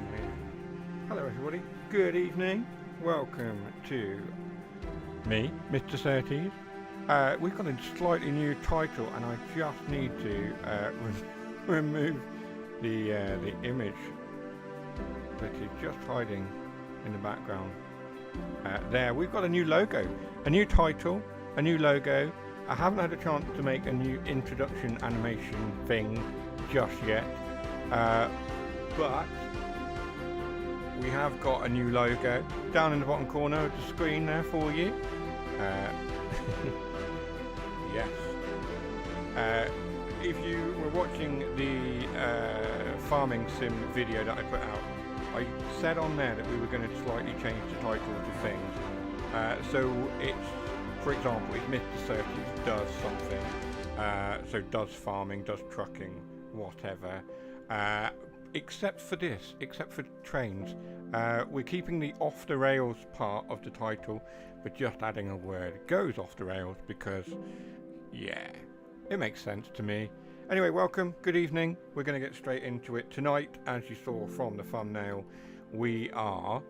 happen here? Hello everybody, good evening. Welcome to me, Mr. Surtees. We've got a slightly new title and I just need to remove the image that is just hiding in the background. There, we've got a new logo, a new title, a new logo. I haven't had a chance to make a new introduction animation thing just yet, but we have got a new logo down in the bottom corner of the screen there for you. Yes. If you were watching the farming sim video that I put out, I said on there that we were going to slightly change the title to things. So it's, for example, if Mr. Surtees does something, so does farming, does trucking, whatever, except for this, except for trains, we're keeping the off the rails part of the title, but just adding a word. It goes off the rails because, yeah, it makes sense to me. Anyway, welcome, good evening. We're going to get straight into it. Tonight, as you saw from the thumbnail, we are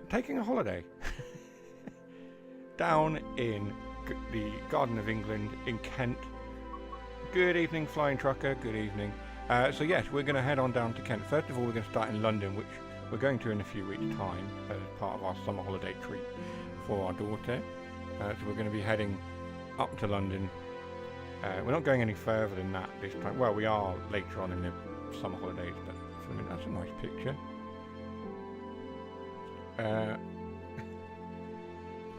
taking a holiday down in the Garden of England in Kent. Good evening, Flying Trucker, good evening. So yes, we're going to head on down to Kent. First of all, we're going to start in London, which we're going to in a few weeks' time as part of our summer holiday treat for our daughter. So we're going to be heading up to London. We're not going any further than that this time. Well, we are later on in the summer holidays, but for a minute, that's a nice picture.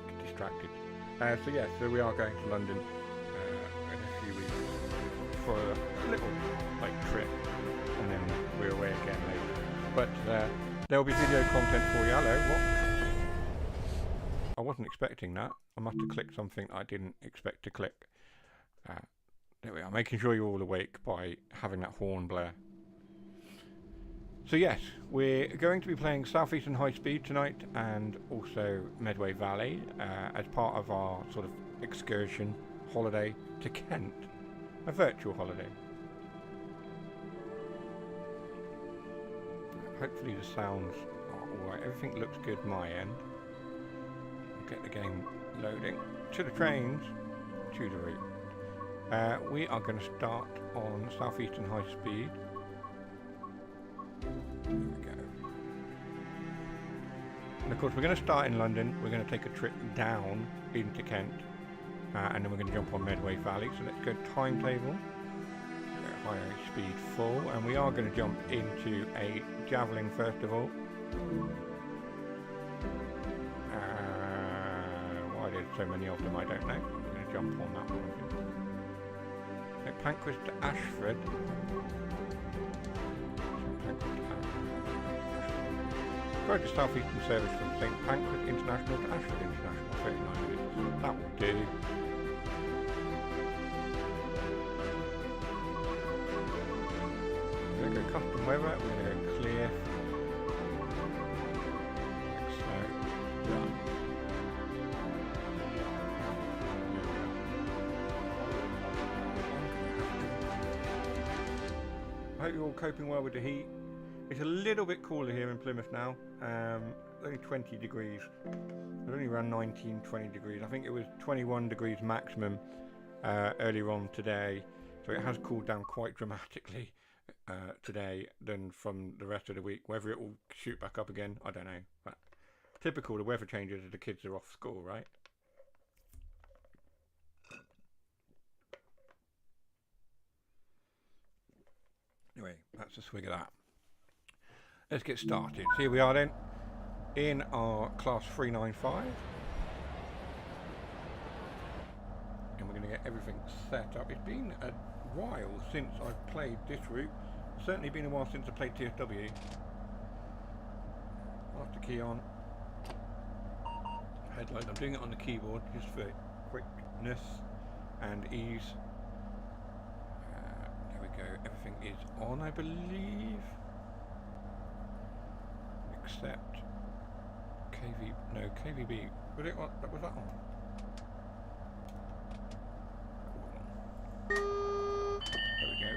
Get distracted. So yes, so we are going to London in a few weeks for a little trip, and then we're away again later. But there'll be video content for you. Hello, what? I wasn't expecting that. I must have clicked something I didn't expect to click. There we are, making sure you're all awake by having that horn blare. So yes, we're going to be playing South Eastern High Speed tonight and also Medway Valley as part of our sort of excursion holiday to Kent. A virtual holiday. Hopefully the sounds are alright. Everything looks good my end. I'll get the game loading. To the trains, to the route. We are going to start on South Eastern High Speed. There we go. And of course we're going to start in London. We're going to take a trip down into Kent. And then we're going to jump on Medway Valley. So let's go timetable. Higher speed full. And we are going to jump into a javelin first of all. Why there's so many of them, I don't know. We're going to jump on that one. St Pancras to Ashford. Go to South Eastern service from St Pancras International to Ashford International, 39 minutes. That will do. We're going to go custom weather, we're going to go clear. Like so. Done. I hope you're all coping well with the heat. It's a little bit cooler here in Plymouth now. Only 20 degrees. It's only around 19, 20 degrees. I think it was 21 degrees maximum earlier on today. So it has cooled down quite dramatically today than from the rest of the week. Whether it will shoot back up again, I don't know. But typical, the weather changes as the kids are off school, right? Anyway, that's a swig of that. Let's get started. So here we are then, in our class 395. And we're going to get everything set up. It's been a while since I've played this route. It's certainly been a while since I played TSW. Master key on. Headlight. I'm doing it on the keyboard just for quickness and ease. There we go. Everything is on, I believe. Except KVB. Was it what? Was that on? There we go.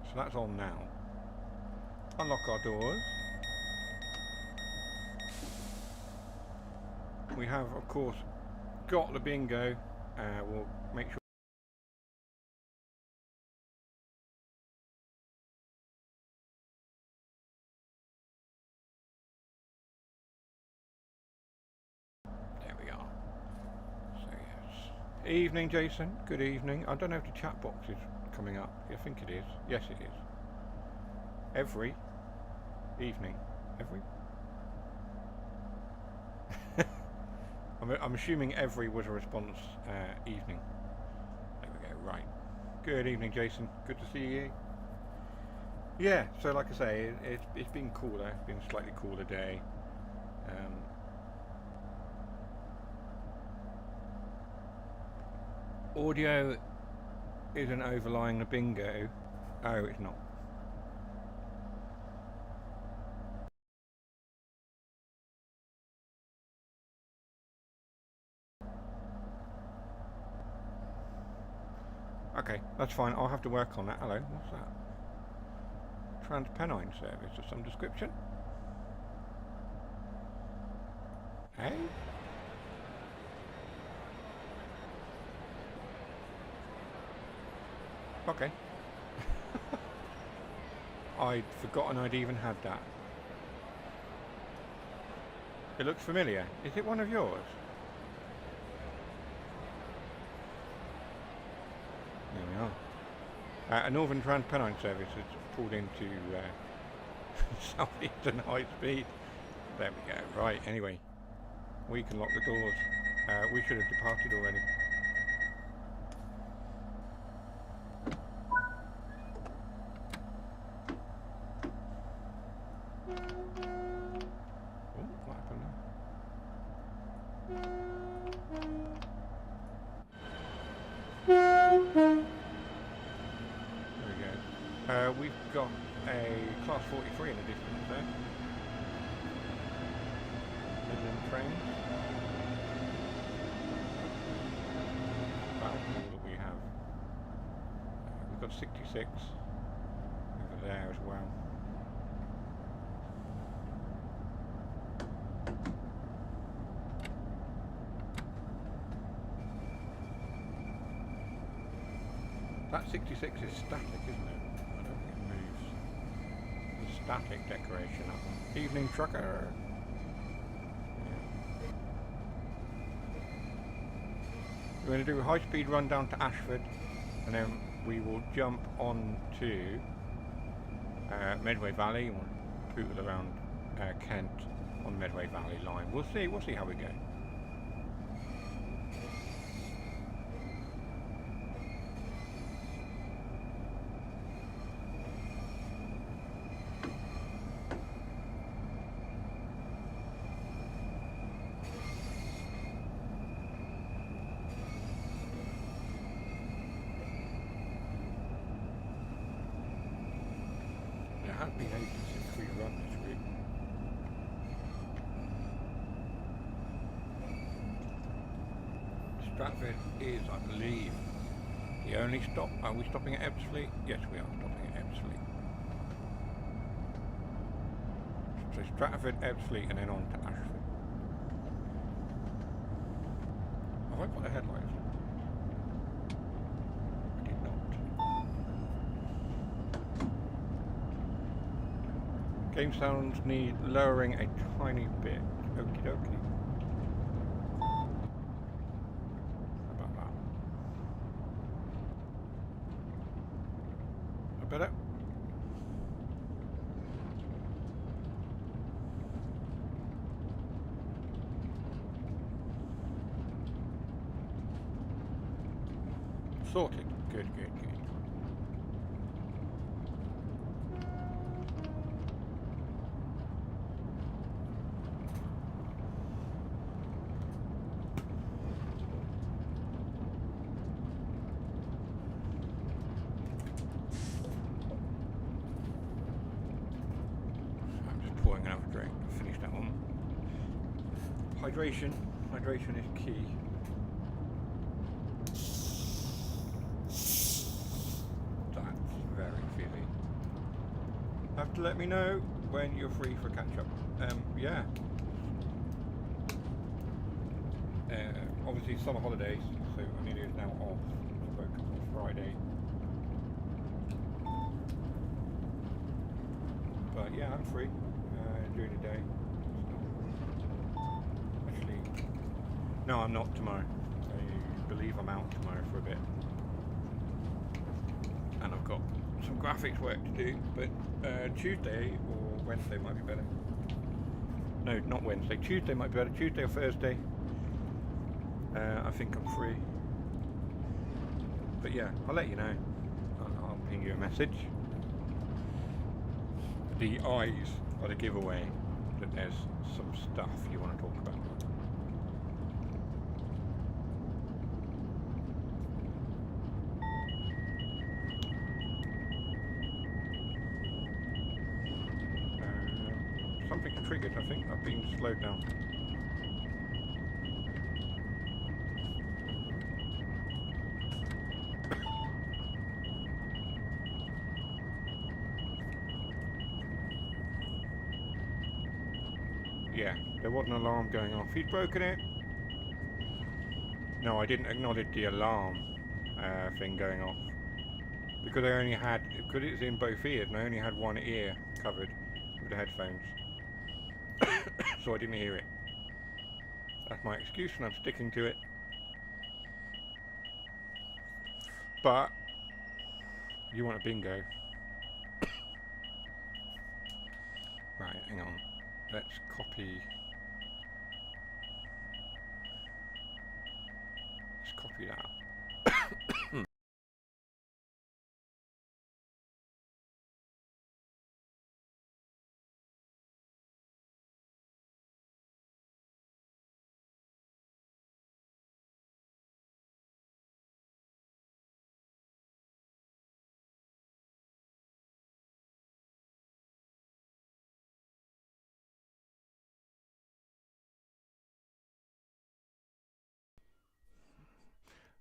So that's on now. Unlock our doors. We have, of course, got the bingo. We'll make sure. There we are. So yes. Evening, Jason. Good evening. I don't know if the chat box is coming up. I think it is. Yes, it is. Every evening. Every? I'm assuming every was a response evening. There we go, right. Good evening, Jason. Good to see you. Yeah, so like I say, it's been cooler. It's been a slightly cooler day. Audio isn't overlying the bingo. Oh, it's not. Okay, that's fine. I'll have to work on that. Hello, what's that? Trans-Pennine service of some description? Hey? Okay. I'd forgotten I'd even had that. It looks familiar. Is it one of yours? There we are. A Northern Trans-Pennine service has pulled into Southeastern High Speed. There we go. Right, anyway. We can lock the doors. We should have departed already. Oh, what happened there? There we go. We've got a Class 43 in the distance there. Midland trains. About all that we have. We've got 66 over there as well. That 66 is static, isn't it? I don't think it moves. The static decoration up. Evening trucker. Yeah. We're going to do a high-speed run down to Ashford, and then we will jump on to Medway Valley and we'll poodle around Kent on Medway Valley line. We'll see how we go. It has been ages since we run this week. Stratford is, I believe, the only stop. Are we stopping at Ebbsfleet? Yes, we are stopping at Ebbsfleet. So Stratford, Ebbsfleet, and then on to Ashford. Have I got the headlights? I did not. Game sounds need lowering a tiny bit. Okie dokie. Better. Sorted. Good, good, good. Another drink. Finish that one. Hydration. Hydration is key. That's very fizzy. have to let me know when you're free for catch up. Yeah. Obviously summer holidays, so Amelia is now off. Spoke on Friday. But yeah, I'm free during the day. Actually, no, I'm not tomorrow. I believe I'm out tomorrow for a bit. And I've got some graphics work to do, but Tuesday or Wednesday might be better. No, not Wednesday. Tuesday might be better. Tuesday or Thursday. I think I'm free. But yeah, I'll let you know. I'll ping you a message. The eyes are the giveaway that there's some stuff you want to talk about. Something triggered, I think. I've been slowed down. Yeah, there was an alarm going off. He's broken it. No, I didn't acknowledge the alarm thing going off. Because I only had, because it's in both ears and I only had one ear covered with the headphones. So I didn't hear it. That's my excuse and I'm sticking to it. But you want a bingo. Right, hang on. Let's copy. Let's copy that.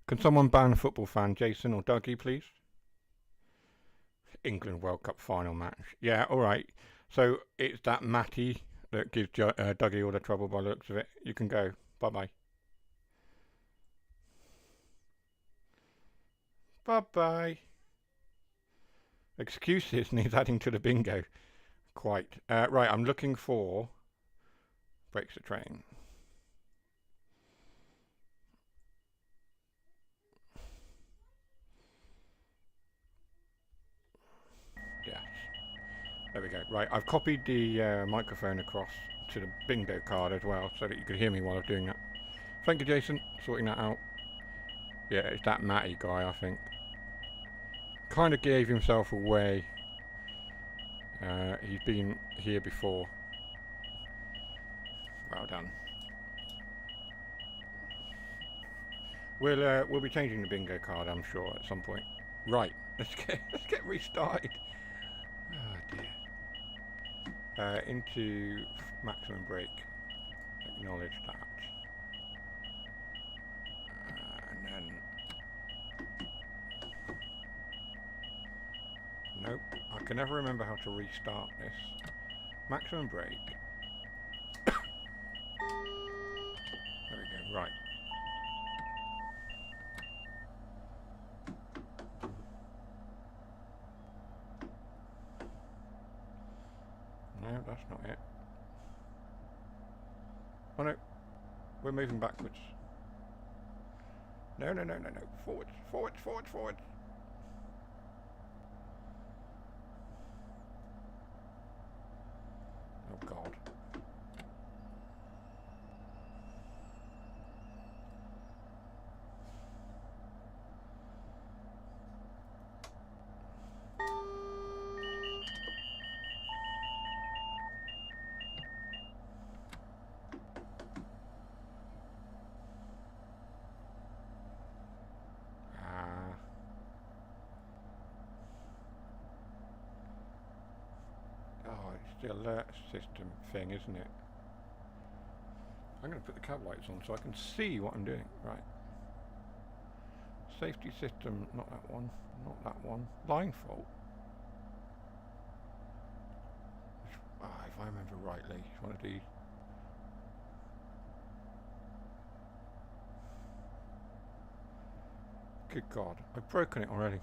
Can someone ban Football Fan Jason or Dougie, please? England World Cup final match. Yeah, alright. So it's that Matty that gives Dougie all the trouble by the looks of it. You can go. Bye-bye. Bye-bye. Excuses needs adding to the bingo. Quite. Right, I'm looking for... Breaks the train. Yes. There we go. Right, I've copied the microphone across to the bingo card as well so that you could hear me while I'm doing that. Thank you, Jason, sorting that out. Yeah, it's that Matty guy, I think. Kind of gave himself away. He's been here before. Well done. We'll be changing the bingo card, I'm sure, at some point. Right, let's get restarted. Oh dear. Into maximum break. Acknowledge that. And then... Nope, I can never remember how to restart this. Maximum break. There we go, right. No, that's not it. Oh no, we're moving backwards. No, no, no, no, no. Forwards, forwards, forwards, forwards. Oh God. Oh, it's the alert system thing, isn't it? I'm going to put the cab lights on so I can see what I'm doing. Right. Safety system, not that one. Not that one. Line fault. I remember rightly. It's one of these. Good God, I've broken it already.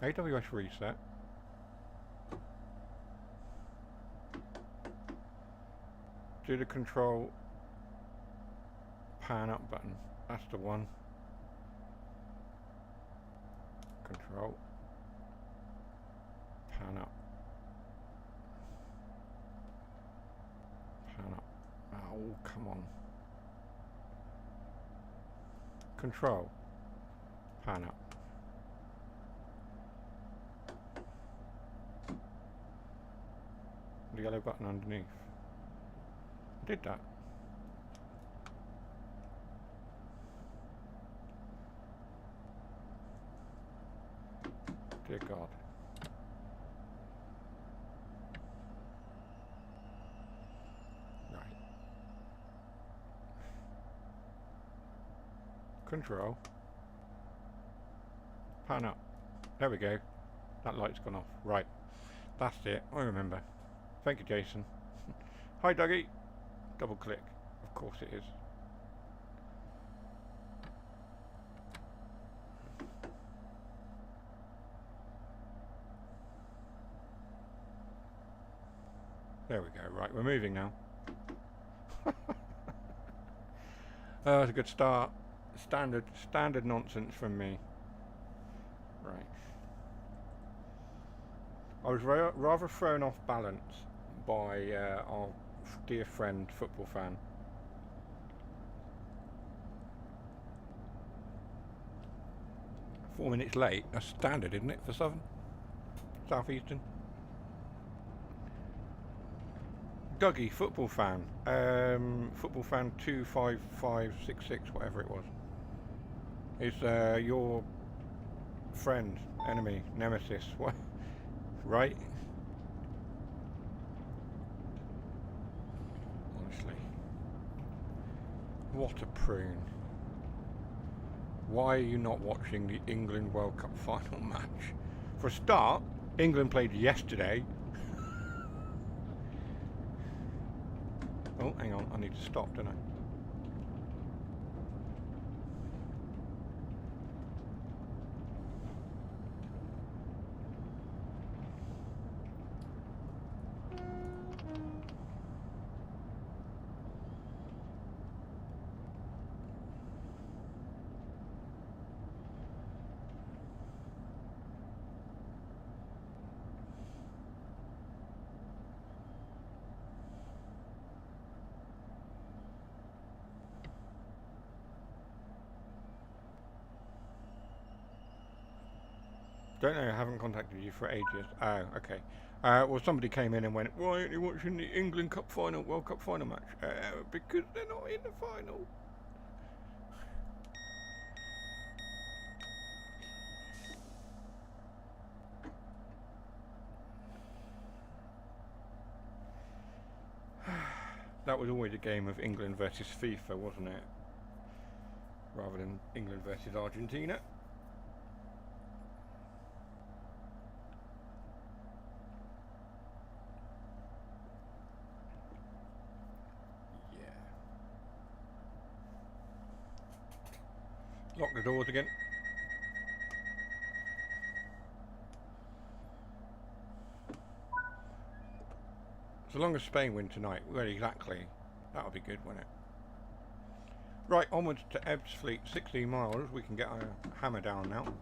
AWS reset. Do the control pan up button. That's the one. Control pan up. Pan up. Oh, come on. Control pan up. The yellow button underneath. I did that. Dear God. Right. Control. Pan up. There we go. That light's gone off. Right. That's it. I remember. Thank you, Jason. Hi, Dougie. Double click. Of course it is. There we go. Right, we're moving now. Oh, that's a good start. Standard nonsense from me. Right. I was rather thrown off balance by our dear friend, football fan. Four minutes late. That's standard, isn't it, for Southeastern? Dougie, football fan. Football fan 25566, whatever it was. Is your friend, enemy, nemesis, what? Right? Honestly. What a prune. Why are you not watching the England World Cup final match? For a start, England played yesterday. Oh, hang on, I need to stop, don't I? Don't know, I haven't contacted you for ages. Oh, okay. Well, somebody came in and went, why aren't you watching the England Cup final, World Cup final match? Because they're not in the final. That was always a game of England versus FIFA, wasn't it? Rather than England versus Argentina. Lock the doors again. So long as Spain win tonight, well, exactly. That'll be good, won't it? Right, onwards to Ebbsfleet, 16 miles. We can get our hammer down now.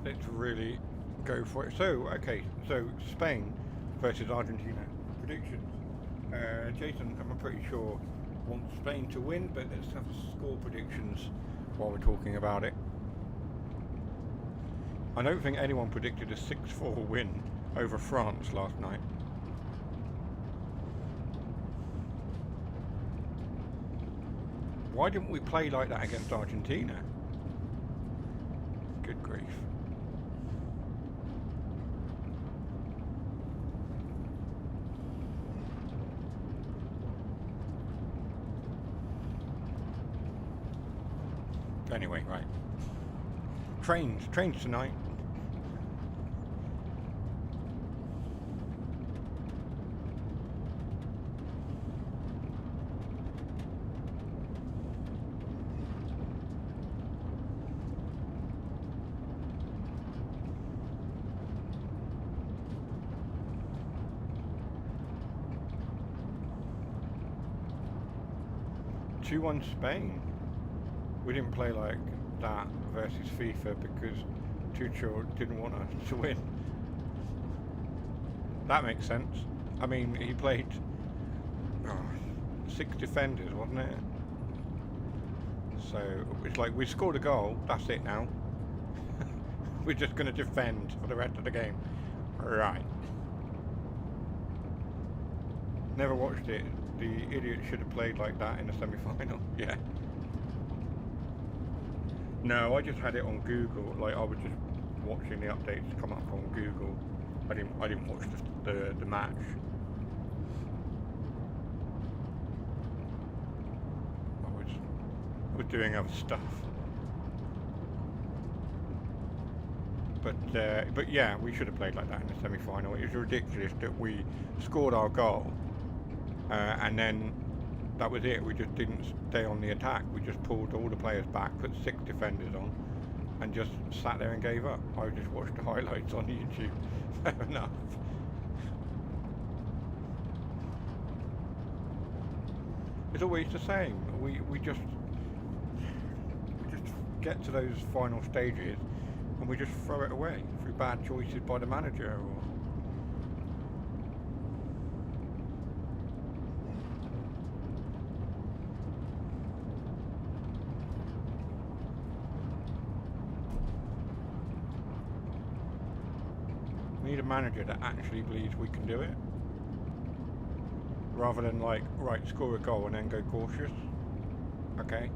Let's really go for it. So, okay, so Spain versus Argentina. Predictions. Jason, I'm pretty sure, wants Spain to win, but let's have score predictions while we're talking about it. I don't think anyone predicted a 6-4 win over France last night. Why didn't we play like that against Argentina? Good grief. Anyway, right. Trains tonight. Two-1 Spain. We didn't play like that versus FIFA because Tuchel didn't want us to win. That makes sense. I mean, he played 6 defenders, wasn't it? So it's like we scored a goal. That's it now. We're just going to defend for the rest of the game. Right. Never watched it. The idiot should have played like that in the semi-final. Yeah. No, I just had it on Google. Like I was just watching the updates come up on Google. I didn't watch the match. I was doing other stuff. But yeah, we should have played like that in the semi-final. It was ridiculous that we scored our goal and then that was it. We just didn't stay on the attack. We just pulled all the players back, put 6 defenders on, and just sat there and gave up. I just watched the highlights on YouTube. Fair enough. It's always the same. We just get to those final stages and we just throw it away through bad choices by the manager or we need a manager that actually believes we can do it, rather than like, right, score a goal and then go cautious. Okay.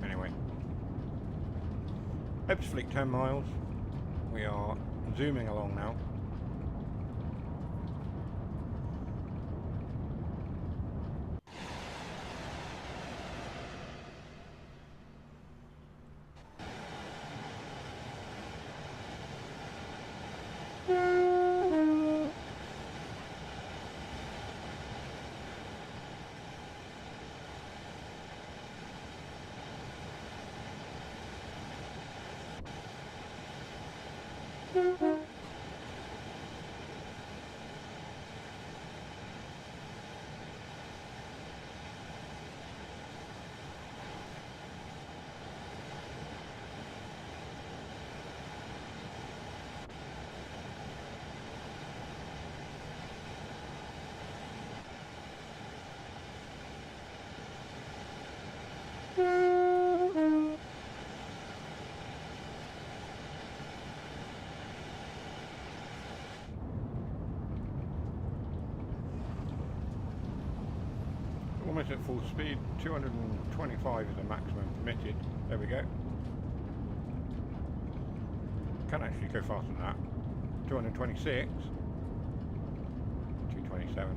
Anyway. Ebbsfleet 10 miles. We are zooming along now. Almost at full speed. 225 is the maximum permitted. There we go. Can actually go faster than that. 226. 227.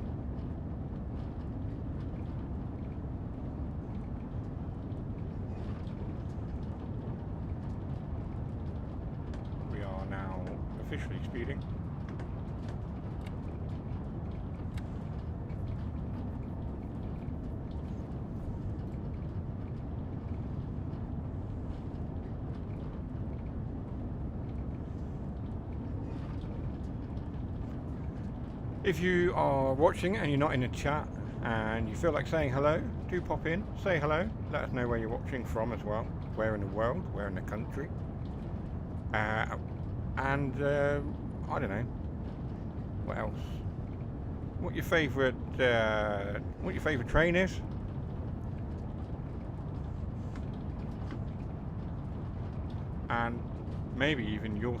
We are now officially speeding. If you are watching and you're not in the chat and you feel like saying hello, do pop in, say hello, let us know where you're watching from as well, where in the world, where in the country. And I don't know what else. What your favourite train is? And maybe even your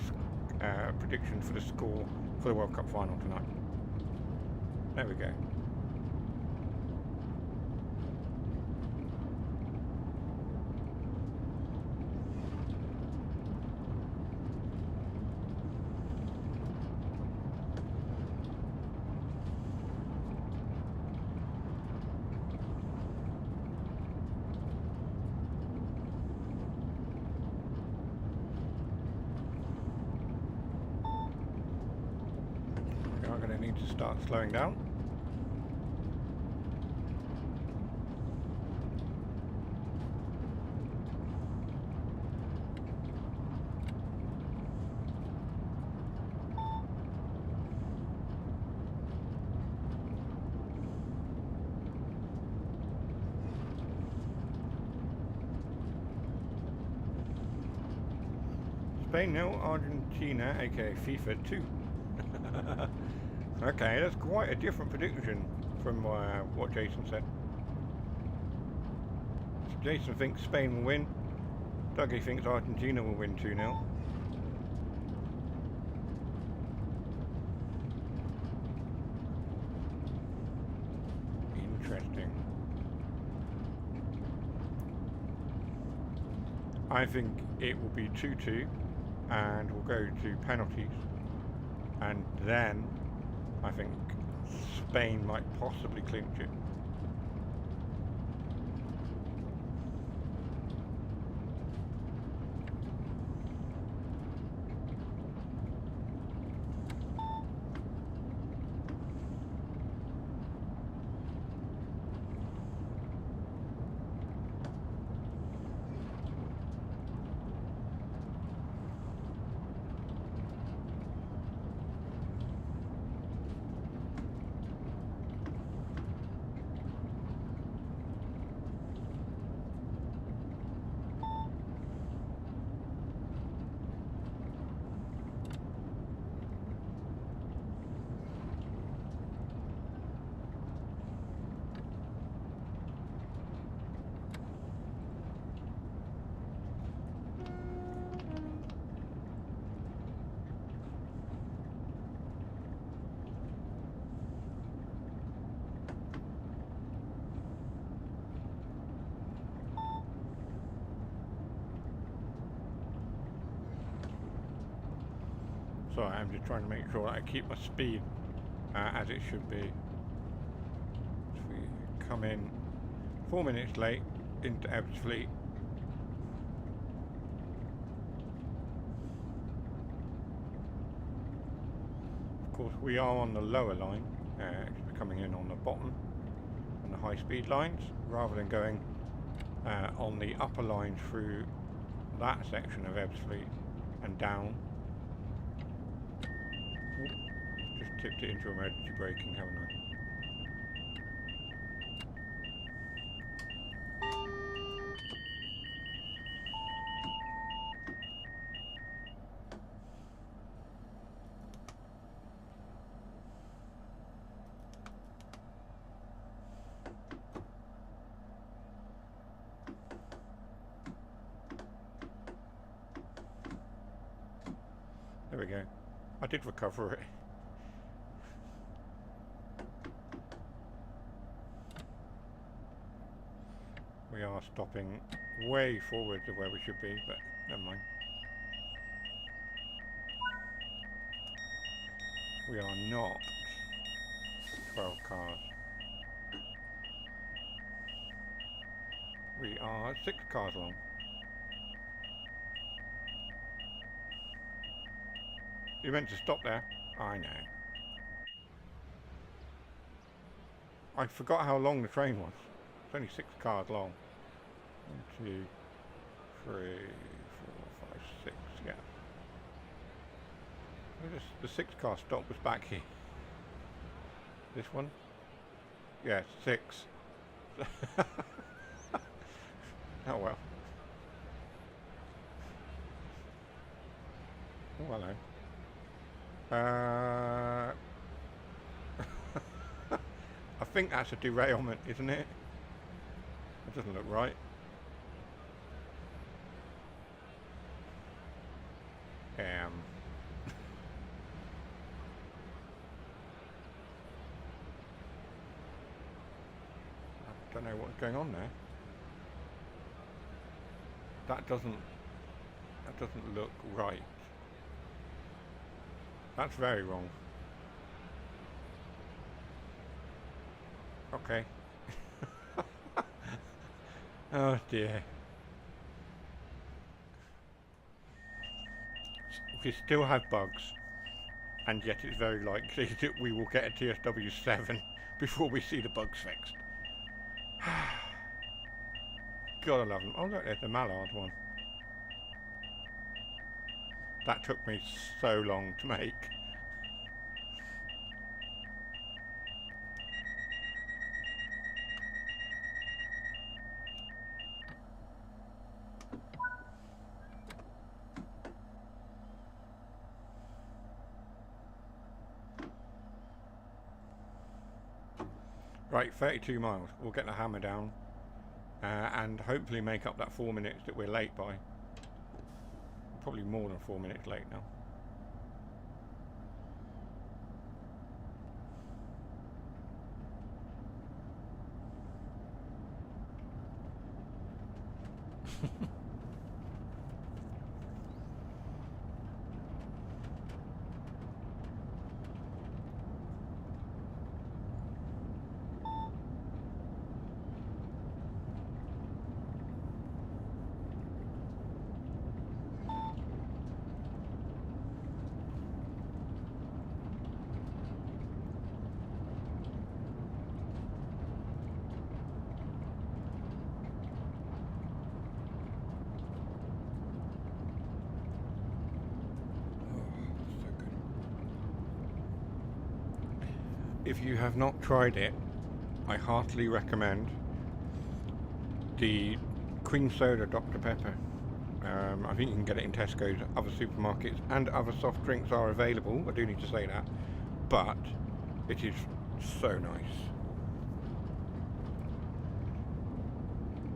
prediction for the score for the World Cup final tonight. There we go. We are going to need to start slowing down. Spain 0, Argentina, aka FIFA 2. Okay, that's quite a different prediction from what Jason said. So Jason thinks Spain will win. Dougie thinks Argentina will win 2-0. Interesting. I think it will be 2-2 and we'll go to penalties, and then I think Spain might possibly clinch it. So I'm just trying to make sure that I keep my speed as it should be. So we come in 4 minutes late into Ebbsfleet. Of course we are on the lower line, we're coming in on the bottom on the high speed lines rather than going on the upper line through that section of Ebbsfleet and down. Just tipped it into emergency braking, haven't I? There we go. I did recover it. We are stopping way forward of where we should be, but never mind. We are not 12 cars. We are 6 cars long. You meant to stop there? I know. I forgot how long the train was. It's only 6 cars long. 1, 2, 3, 4, 5, 6, yeah. The 6 car stop was back here. This one? Yeah, 6. Oh well. Oh, hello. I think that's a derailment, isn't it? It doesn't look right. I don't know what's going on there. That doesn't look right. That's very wrong. Okay. Oh dear. We still have bugs, and yet it's very likely that we will get a TSW7 before we see the bugs fixed. God, I love them. Oh look, there's the mallard one. That took me so long to make. Right, 32 miles. We'll get the hammer down and hopefully make up that 4 minutes that we're late by. Probably more than 4 minutes late now. If you have not tried it, I heartily recommend the cream soda Dr. Pepper. I think you can get it in Tesco's, other supermarkets, and other soft drinks are available. I do need to say that, but it is so nice.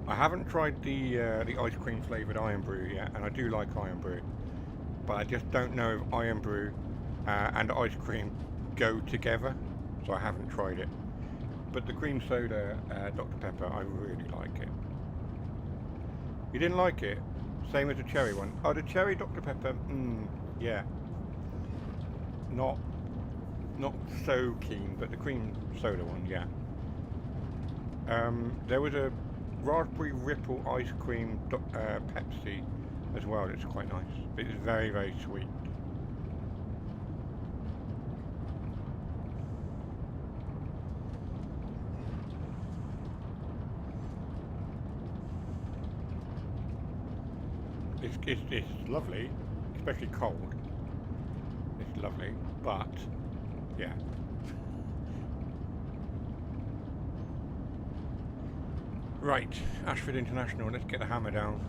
I haven't tried the ice cream flavoured Iron Brew yet, and I do like Iron Brew, but I just don't know if Iron Brew and ice cream go together. So I haven't tried it, but the cream soda Dr. Pepper, I really like it. You didn't like it? Same as the cherry one. Oh, the cherry Dr. Pepper, yeah. Not so keen, but the cream soda one, yeah. There was a raspberry ripple ice cream Pepsi as well. It's quite nice. It's very, very sweet. It's lovely, especially cold. It's lovely, but yeah. Right, Ashford International, let's get the hammer down.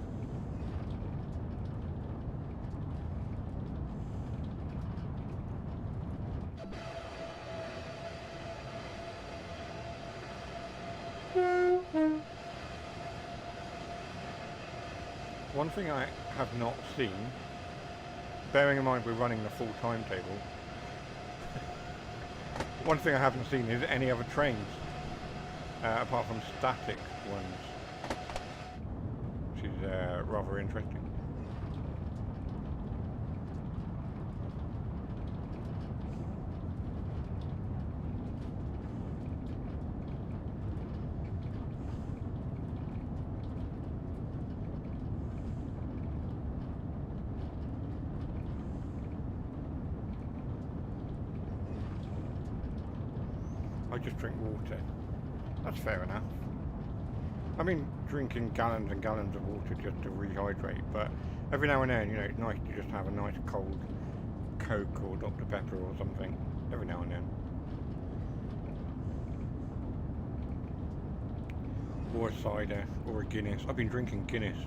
One thing I have not seen, bearing in mind we're running the full timetable, one thing I haven't seen is any other trains, apart from static ones, which is rather interesting. I just drink water. That's fair enough. I mean, drinking gallons and gallons of water just to rehydrate, but every now and then, you know, it's nice to just have a nice cold Coke or Dr. Pepper or something, every now and then. Or a cider, or a Guinness. I've been drinking Guinness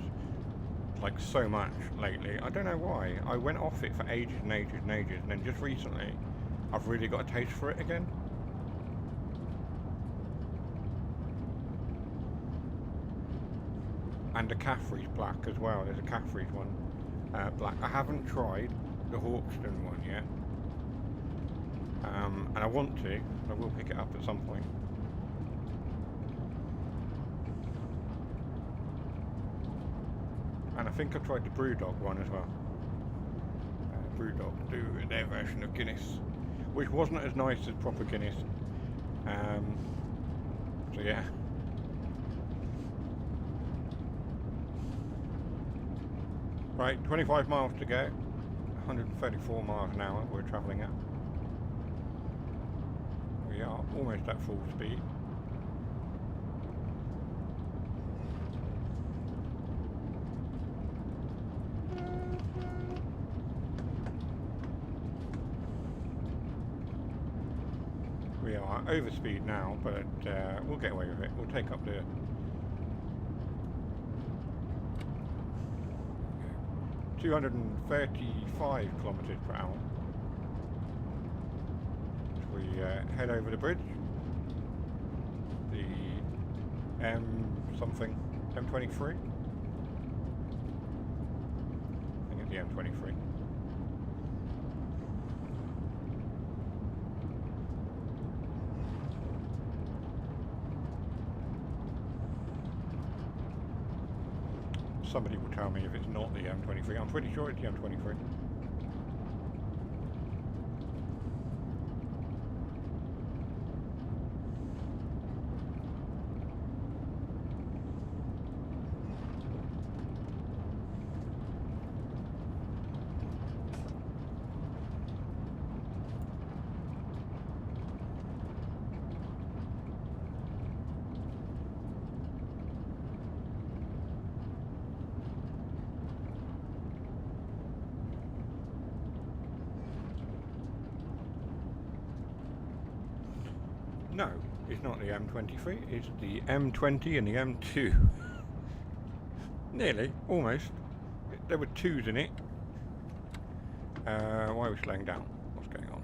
like so much lately. I don't know why. I went off it for ages and ages and ages, and then just recently I've really got a taste for it again. And the Caffrey's black as well. There's a Caffrey's one black. I haven't tried the Hawkston one yet, and I want to. I will pick it up at some point. And I think I've tried the Brewdog one as well. Brewdog do their version of Guinness, which wasn't as nice as proper Guinness. So yeah. Right, 25 miles to go. 134 miles an hour we're travelling at. We are almost at full speed. We are over speed now, but we'll get away with it. We'll take up the 235 kilometres per hour. As we head over the bridge, the M23. I think it's the M23. Somebody will tell me if it's not the M23. I'm pretty sure it's the M23. No, it's not the M23, it's the M20 and the M2. Nearly, almost. There were twos in it. Why are we slowing down? What's going on?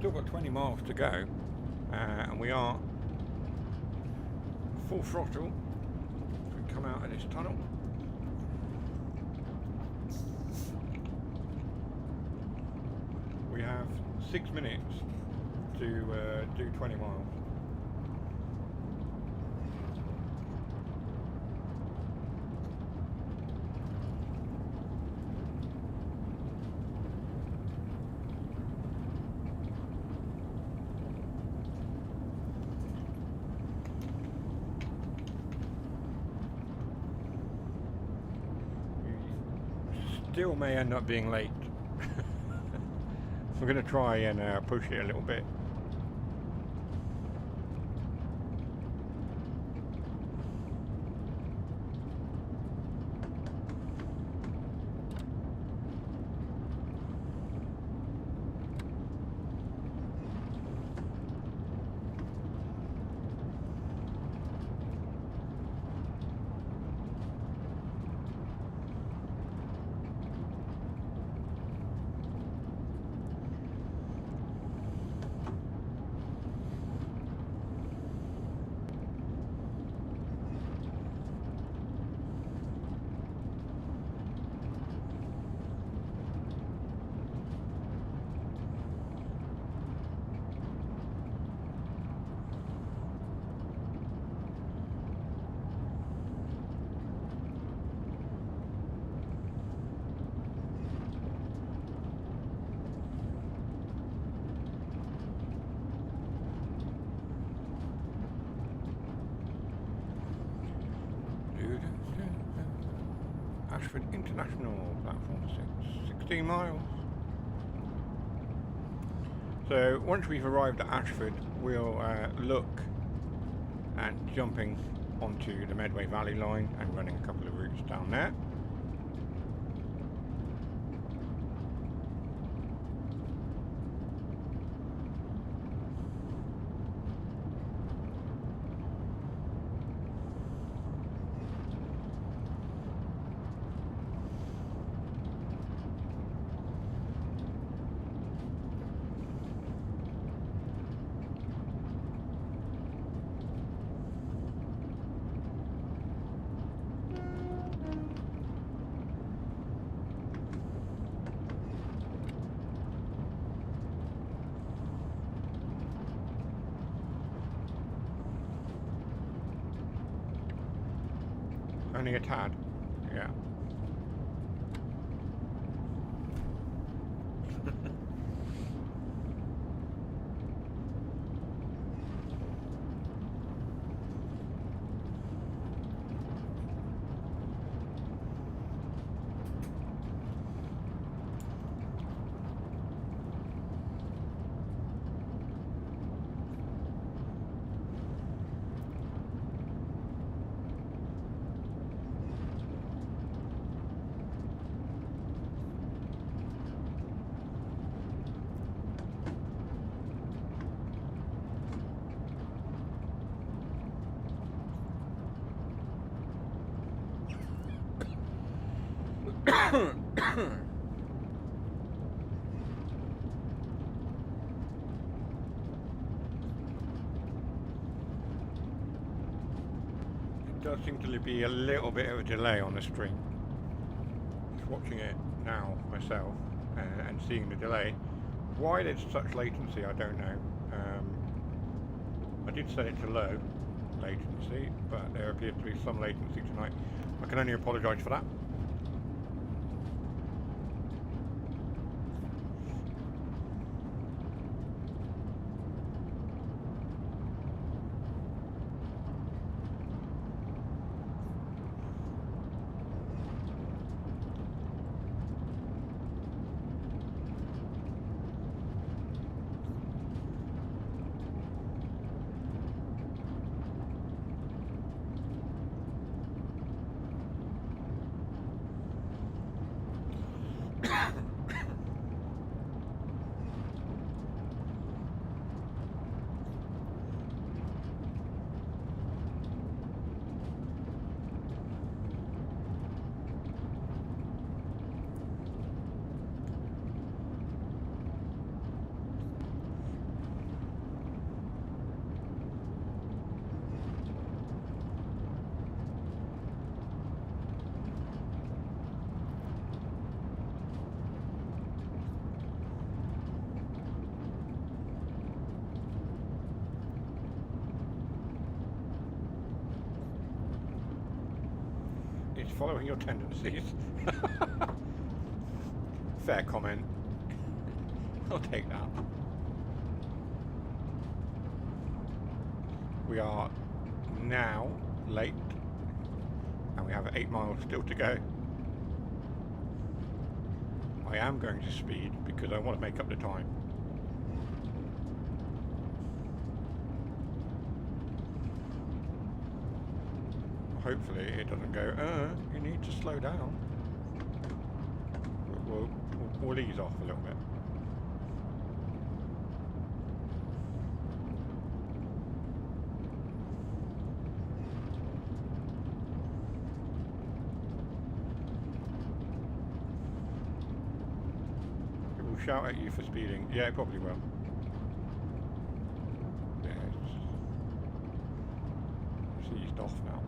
Still got 20 miles to go, and we are full throttle as we come out of this tunnel. We have 6 minutes to do 20 miles. Still may end up being late. We're going to try and push it a little bit. Ashford International Platform 6, 16 miles. So once we've arrived at Ashford, we'll look at jumping onto the Medway Valley line and running a couple of routes down there. Only a tad, yeah. Does seem to be a little bit of a delay on the stream. Just watching it now myself and seeing the delay. Why there's such latency, I don't know. I did set it to low latency, but there appears to be some latency tonight. I can only apologise for that. Following your tendencies. Fair comment. I'll take that. We are now late and we have 8 miles still to go. I am going to speed because I want to make up the time. Hopefully it doesn't go, you need to slow down. We'll ease off a little bit. It will shout at you for speeding. Yeah, it probably will. Yeah, it's eased off now.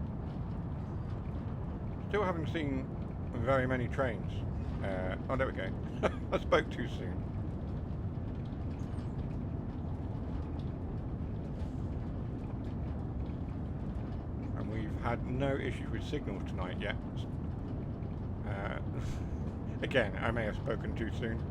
Still haven't seen very many trains. Oh, there we go. I spoke too soon. And we've had no issues with signals tonight yet. Again, I may have spoken too soon.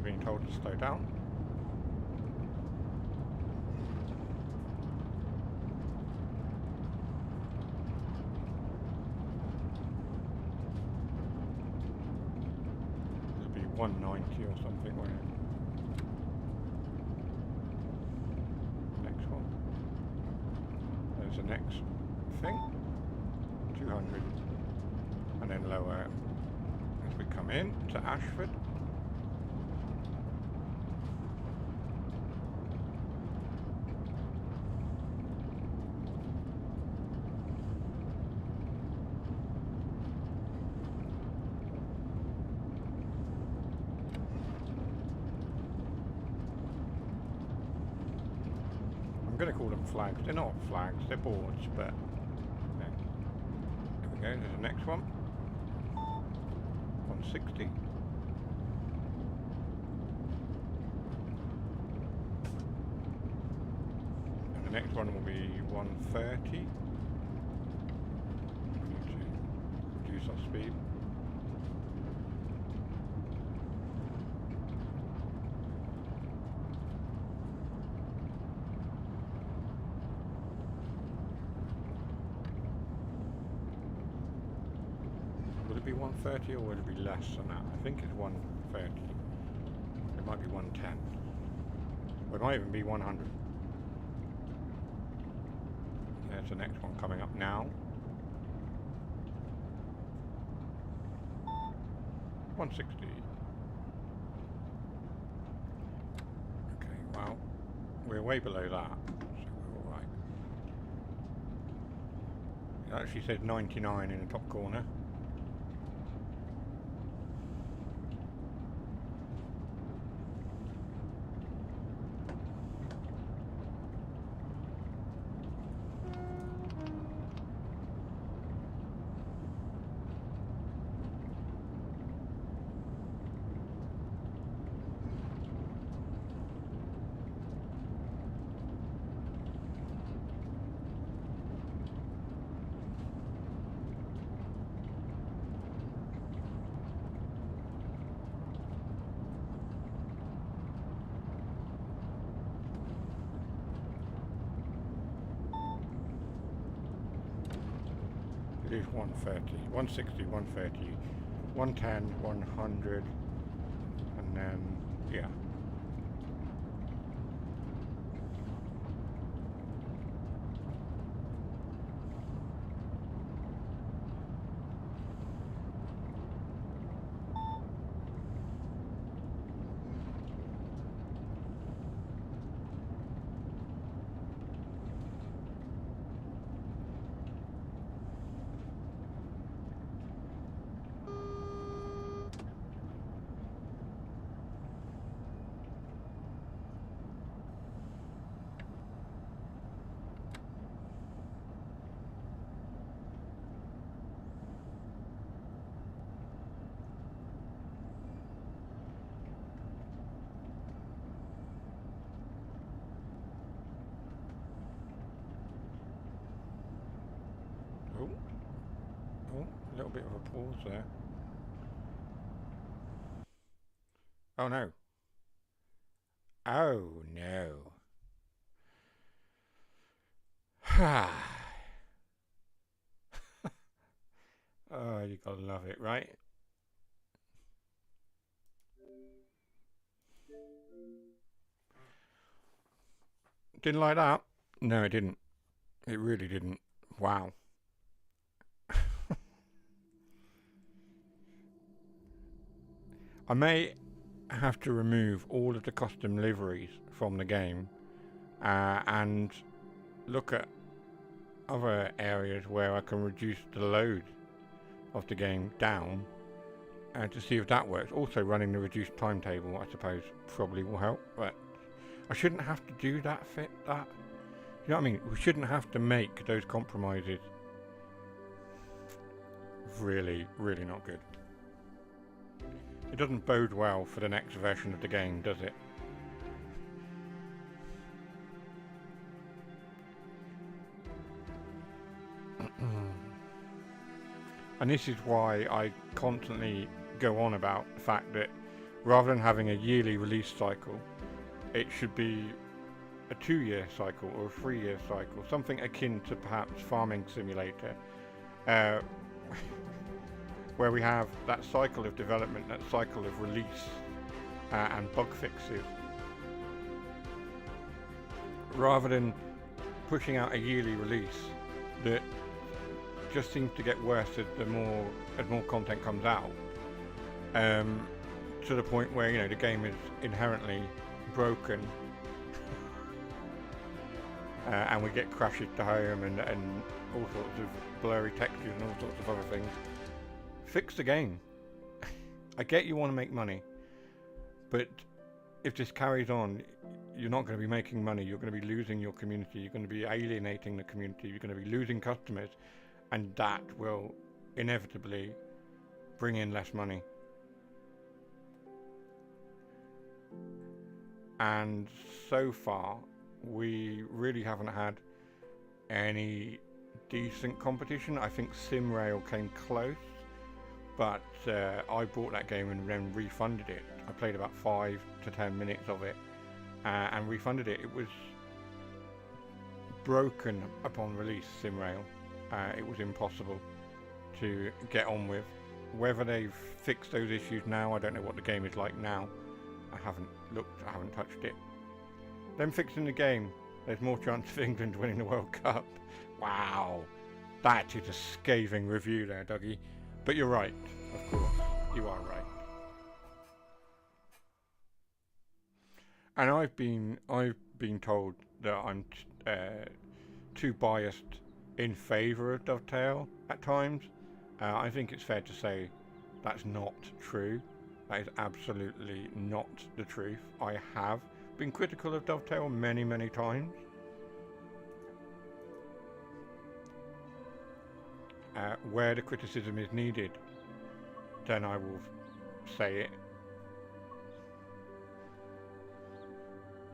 being told to slow down. It'll be 190 or something, won't it? Next one. There's the next thing. 200. And then lower as we come in to Ashford. I'm going to call them flags. They're not flags, they're boards, but yeah. There we go, there's the next one. 160. And the next one will be 130. We need to reduce our speed. Will it be 130 or will it be less than that? I think it's 130. It might be 110. Or it might even be 100. There's the next one coming up now. 160. Okay, well, we're way below that, so we're alright. It actually says 99 in the top corner. It is 130, 160, 130, 110, 100, and then, yeah. Oh, a little bit of a pause there. Oh no. Oh no. Oh, you gotta love it, right? Didn't like that? No, it didn't. It really didn't. Wow. I may have to remove all of the custom liveries from the game and look at other areas where I can reduce the load of the game down to see if that works. Also running the reduced timetable, I suppose, probably will help, but I shouldn't have to do that, you know what I mean? We shouldn't have to make those compromises. Really, really not good. It doesn't bode well for the next version of the game, does it? And this is why I constantly go on about the fact that rather than having a yearly release cycle, it should be a 2-year cycle or a 3-year cycle, something akin to perhaps Farming Simulator, where we have that cycle of development, that cycle of release and bug fixes, rather than pushing out a yearly release that just seems to get worse as more content comes out, to the point where, you know, the game is inherently broken, and we get crashes to home and all sorts of blurry textures and all sorts of other things. Fix the game. I get you want to make money, but if this carries on, you're not going to be making money. You're going to be losing your community. You're going to be alienating the community. You're going to be losing customers, and that will inevitably bring in less money. And so far, we really haven't had any decent competition. I think SimRail came close, but I bought that game and then refunded it. I played about 5 to 10 minutes of it and refunded it. It was broken upon release, SimRail. It was impossible to get on with. Whether they've fixed those issues now, I don't know what the game is like now. I haven't looked, I haven't touched it. Them fixing the game, there's more chance of England winning the World Cup. Wow, that is a scathing review there, Dougie. But you're right, of course, you are right. And I've been told that I'm too biased in favour of Dovetail at times. I think it's fair to say that's not true. That is absolutely not the truth. I have been critical of Dovetail many, many times. Where the criticism is needed, then I will say it.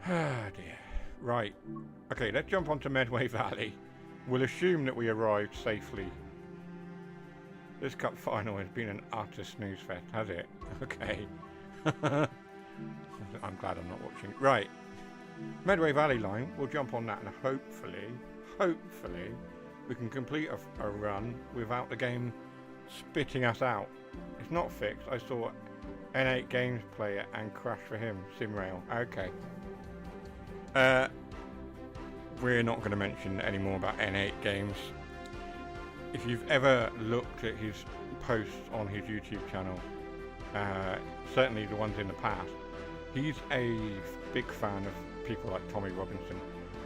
Ah dear. Right. Okay, let's jump onto Medway Valley. We'll assume that we arrived safely. This cup final has been an utter snooze fest, has it? Okay. I'm glad I'm not watching. Right. Medway Valley line, we'll jump on that and hopefully, we can complete a run without the game spitting us out. It's not fixed. I saw N8 Games play it and crash for him. SimRail. Okay. We're not going to mention any more about N8 Games. If you've ever looked at his posts on his YouTube channel, certainly the ones in the past, he's a big fan of people like Tommy Robinson.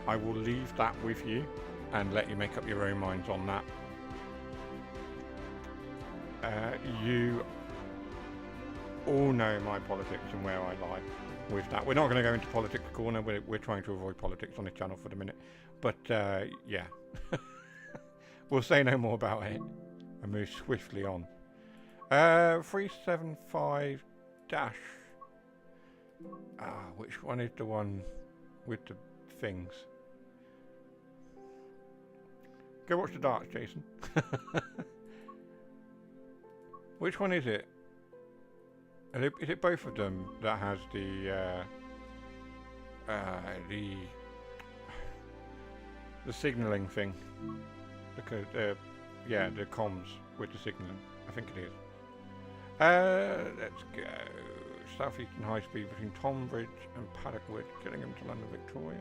I will leave that with you and let you make up your own minds on that. You all know my politics and where I lie with that. We're not going to go into politics corner. We're trying to avoid politics on the channel for the minute. But yeah, we'll say no more about it and move swiftly on. 375 dash. Which one is the one with the things? Go watch the darts, Jason. Which one is it? Is it both of them that has the signalling thing? Because yeah, the comms with the signalling. I think it is. Let's go. Southeastern High Speed between Tonbridge and Paddockwood, getting him to London Victoria.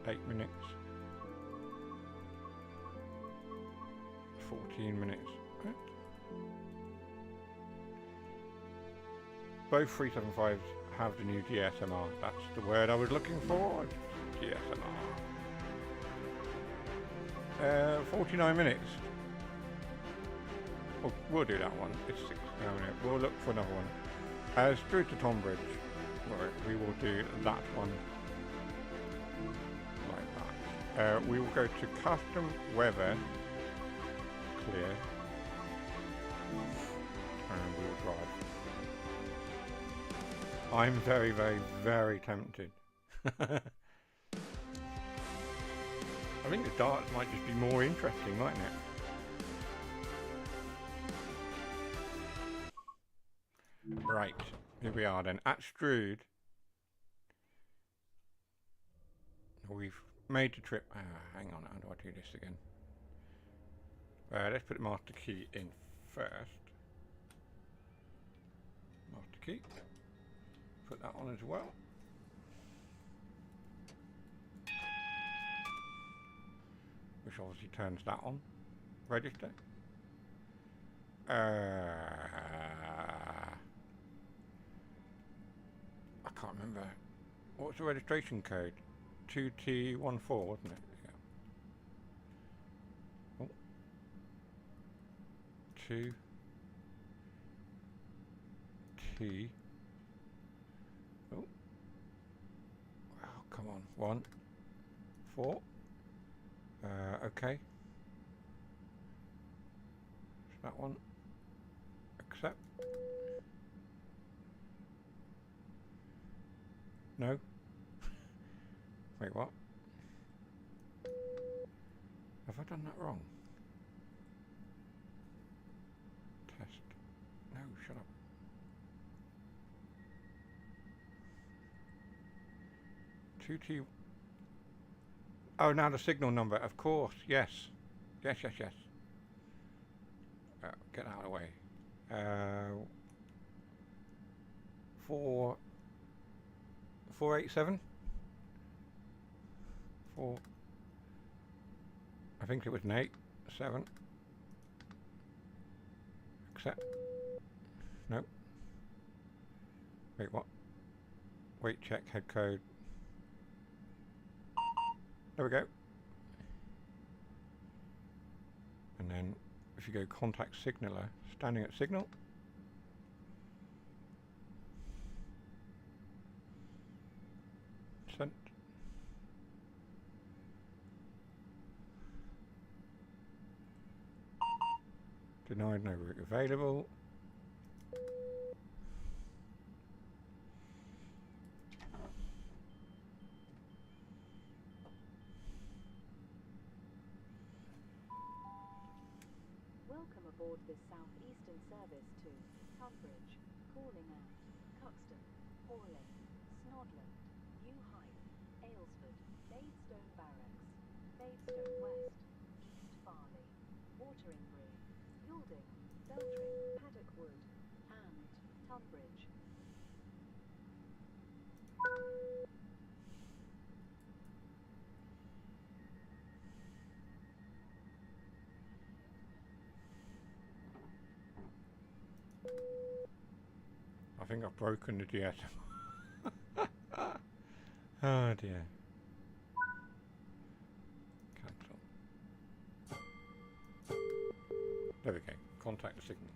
8 minutes. 14 minutes. Right. Both 375s have the new DSMR. That's the word I was looking for. DSMR. 49 minutes. We'll do that one. It's 6 now. We'll look for another one. Through to Tonbridge. Right, we will do that one like that. We will go to custom weather clear, and we will drive. I'm very, very, very tempted. I think the darts might just be more interesting, mightn't it? Right, Here we are then, at Strood. We've made the trip. Hang on, how do I do this again? Let's put the master key in first. Master key. Put that on as well. Which obviously turns that on. Register. I can't remember. What's the registration code? 2T14, wasn't it? Yeah. Oh. 2T. Oh. Wow, come on. 1, 4. Okay. That one. Accept. No. Wait, what? Have I done that wrong? Test. No, shut up. Two T. Oh, now the signal number. Of course. Yes. Yes. Get out of the way. 487. 4. I think it was an 8. 7. Accept. Nope. Wait, what? Wait, check head code. There we go. And then if you go contact signaler, standing at signal. Sent. Denied, no route available. Welcome aboard this southeastern service to Tunbridge, Calling at Cuxton, Horling, Snodland, New Hythe, Aylesford, Maidstone Barracks, Maidstone West, East Farley, Wateringbury, Yulding, Beltring, Paddock Wood, and Tunbridge. I think I've broken the GSM. Oh dear. Cancel. There we go. Contact the signal.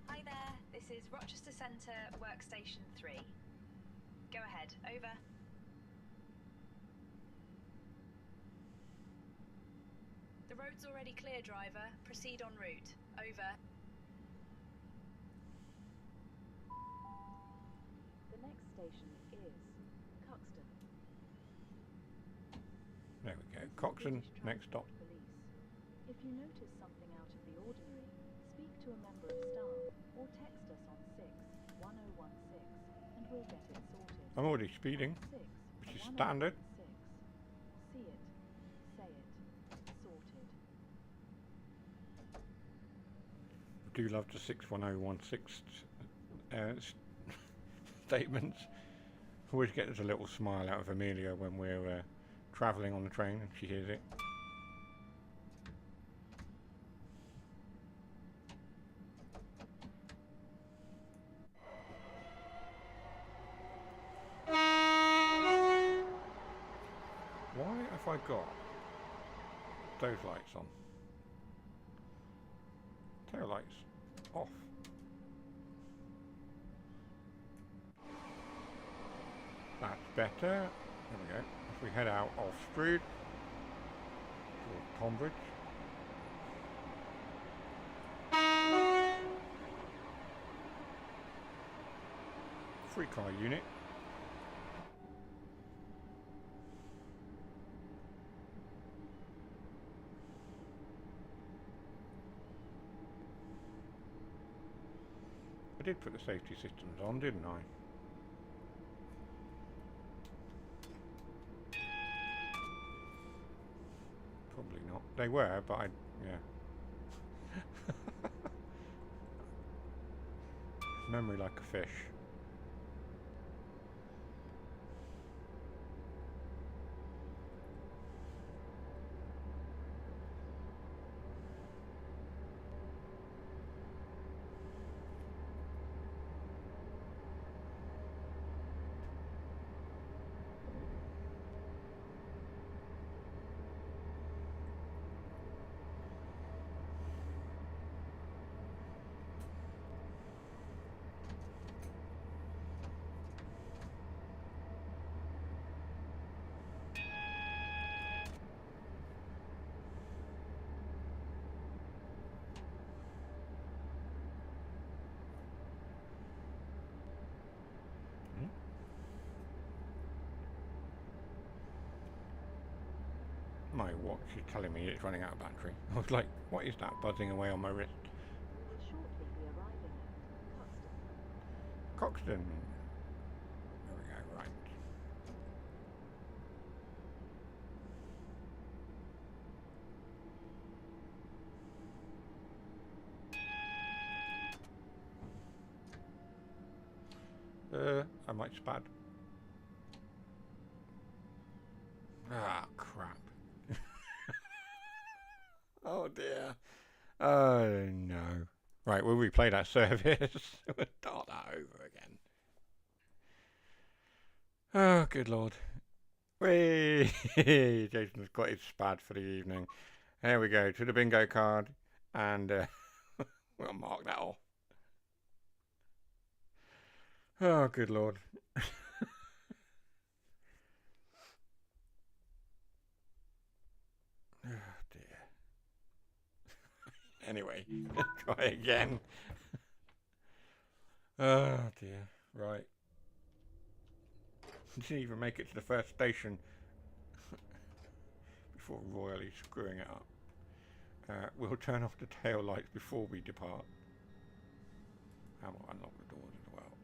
Hi there, this is Rochester Centre Workstation 3. Go ahead, over. The road's already clear, driver. Proceed en route. Over. The next station is Cuxton. There we go. Coxon, next stop. Police. If you notice something out of the ordinary, speak to a member of staff or text us on 61016 and we'll get it sorted. I'm already speeding, which is standard. See it, say it, sorted. I do love the 61016 statements. Always gets a little smile out of Amelia when we're travelling on the train and she hears it. Why have I got those lights on? Tail lights off. That's better. There we go. If we head out off Strood towards Tonbridge. Free car unit. did put the safety systems on, didn't I? Probably not. They were, but yeah. Memory like a fish. My watch is telling me it's running out of battery. I was like, what is that buzzing away on my wrist? We will shortly be arriving at Coxton. There we go, right. I might spad. Ah, crap. Oh dear. Oh no. Right, we'll replay that service. We'll start that over again. Oh, good lord. Whee! Jason's got his spad for the evening. There we go, to the bingo card. And we'll mark that off. Oh, good lord. Oh dear. Anyway, let's try again. Oh dear. Right. Didn't even make it to the first station before royally screwing it up. We'll turn off the tail lights before we depart. And we'll unlock the doors as well.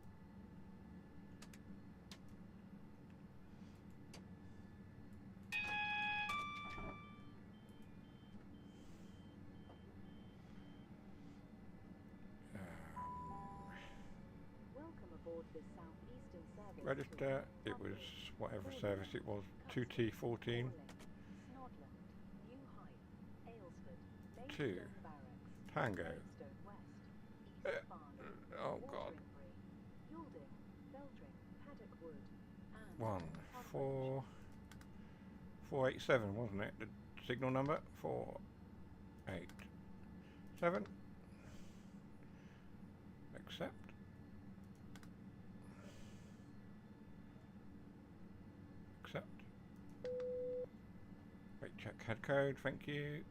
welcome aboard this southeastern service. Register, it was whatever service it was, 2T14. Snodland, New Hythe, Aylesford, 2 Maidstone Barracks, Tango. Maidstone West, East Farnham, Oh god. Waldringbury, Yuilding, Beldring, Paddock Wood, and 1 Tunbridge. 487, wasn't it? The signal number 487. Accept. Accept. Wait, check head code. Thank you.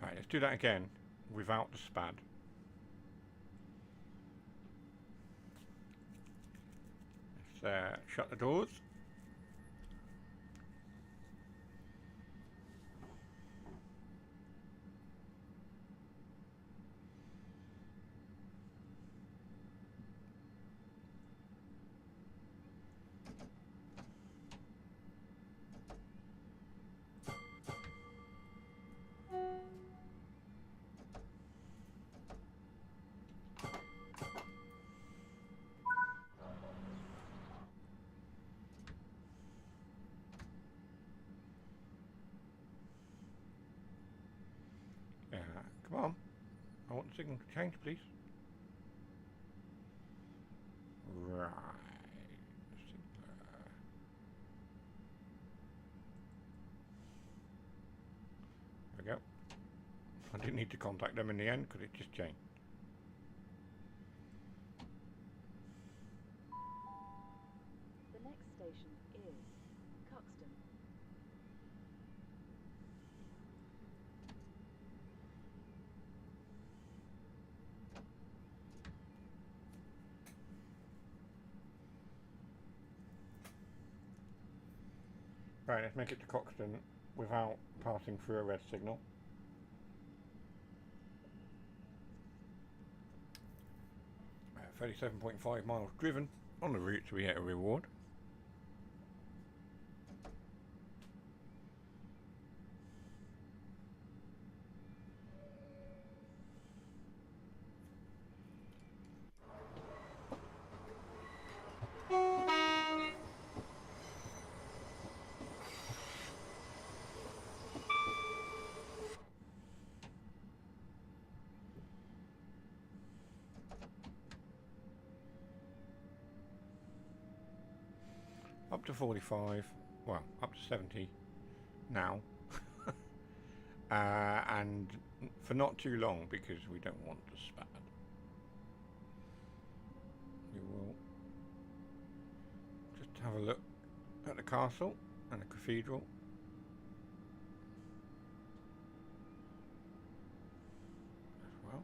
Right, let's do that again without the spad. Let's shut the doors. Come on. I want the signal to change, please. Right. There we go. I didn't need to contact them in the end because it just changed. The next station is Cuxton. Right, let's make it to Coxton without passing through a red signal. Uh, 37.5 miles driven on the route, so we get a reward. Up to 45, well, up to 70 now. And for not too long, because we don't want to spat. We will just have a look at the castle and the cathedral. As well.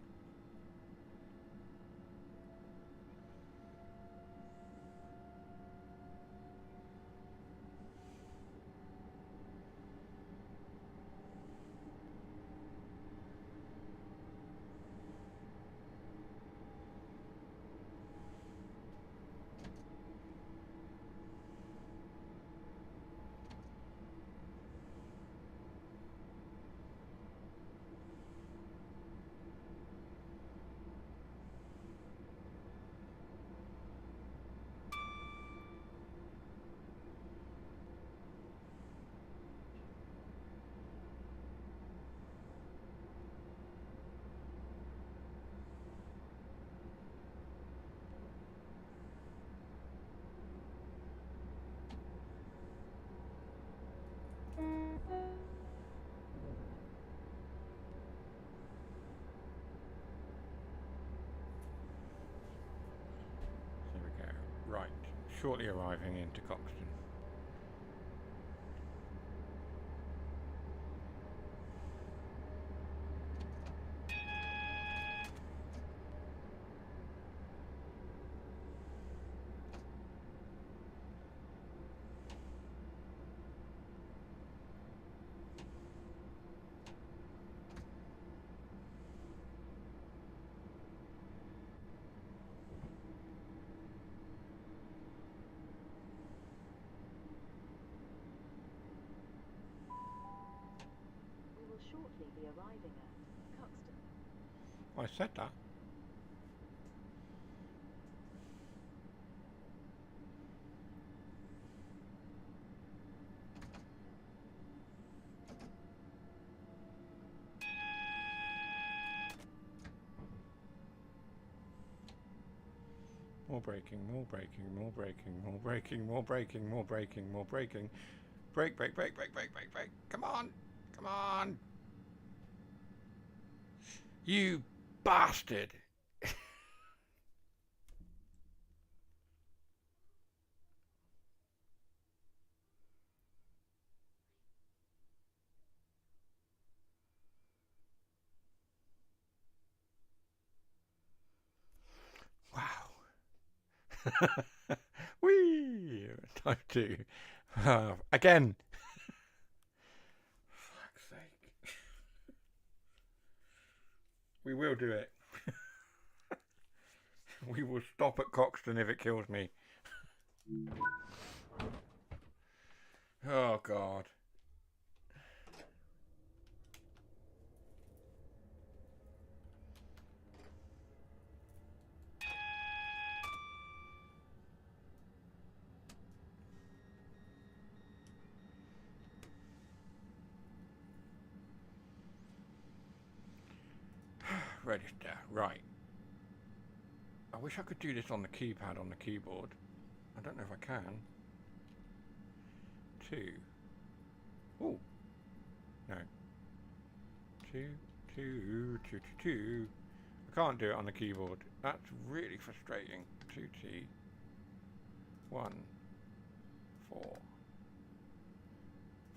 There we go. Right, shortly arriving into Coxton. We will shortly be arriving at Cuxton. I said that. More braking, more braking, more braking, more braking, more braking, more braking, more braking. Brake, brake, brake, brake, brake, brake, brake. Come on! Come on! You bastard! Wow. Whee! Time 2. Again! Fuck's sake. We will do it. We will stop at Coxton if it kills me. Oh, God. Register. Right. I wish I could do this on the keypad on the keyboard. I don't know if I can. 2. Oh. No. 2, 2, 2, 2, 2. I can't do it on the keyboard. That's really frustrating. 2T. 1. 4.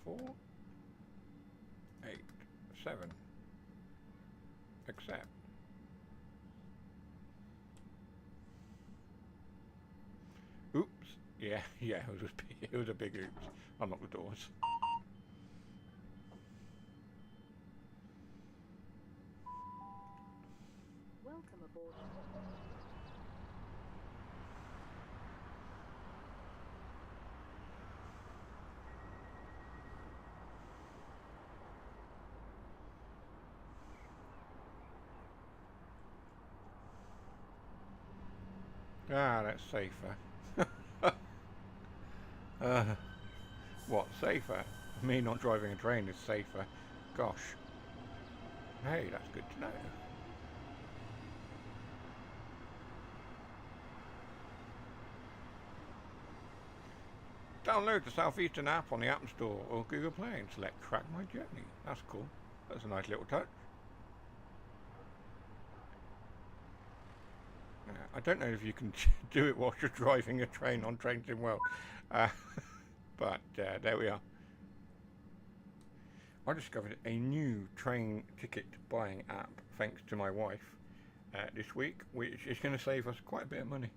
4. 8. 7. Accept. Oops. Yeah, yeah, it was a big oops. Unlock the doors. Welcome aboard. Ah, that's safer. What, safer? Me not driving a train is safer. Gosh. Hey, that's good to know. Download the Southeastern app on the App Store or Google Play and select Track My Journey. That's cool. That's a nice little touch. I don't know if you can do it whilst you're driving a train on Trains in World. But there we are. I discovered a new train ticket buying app thanks to my wife this week, which is going to save us quite a bit of money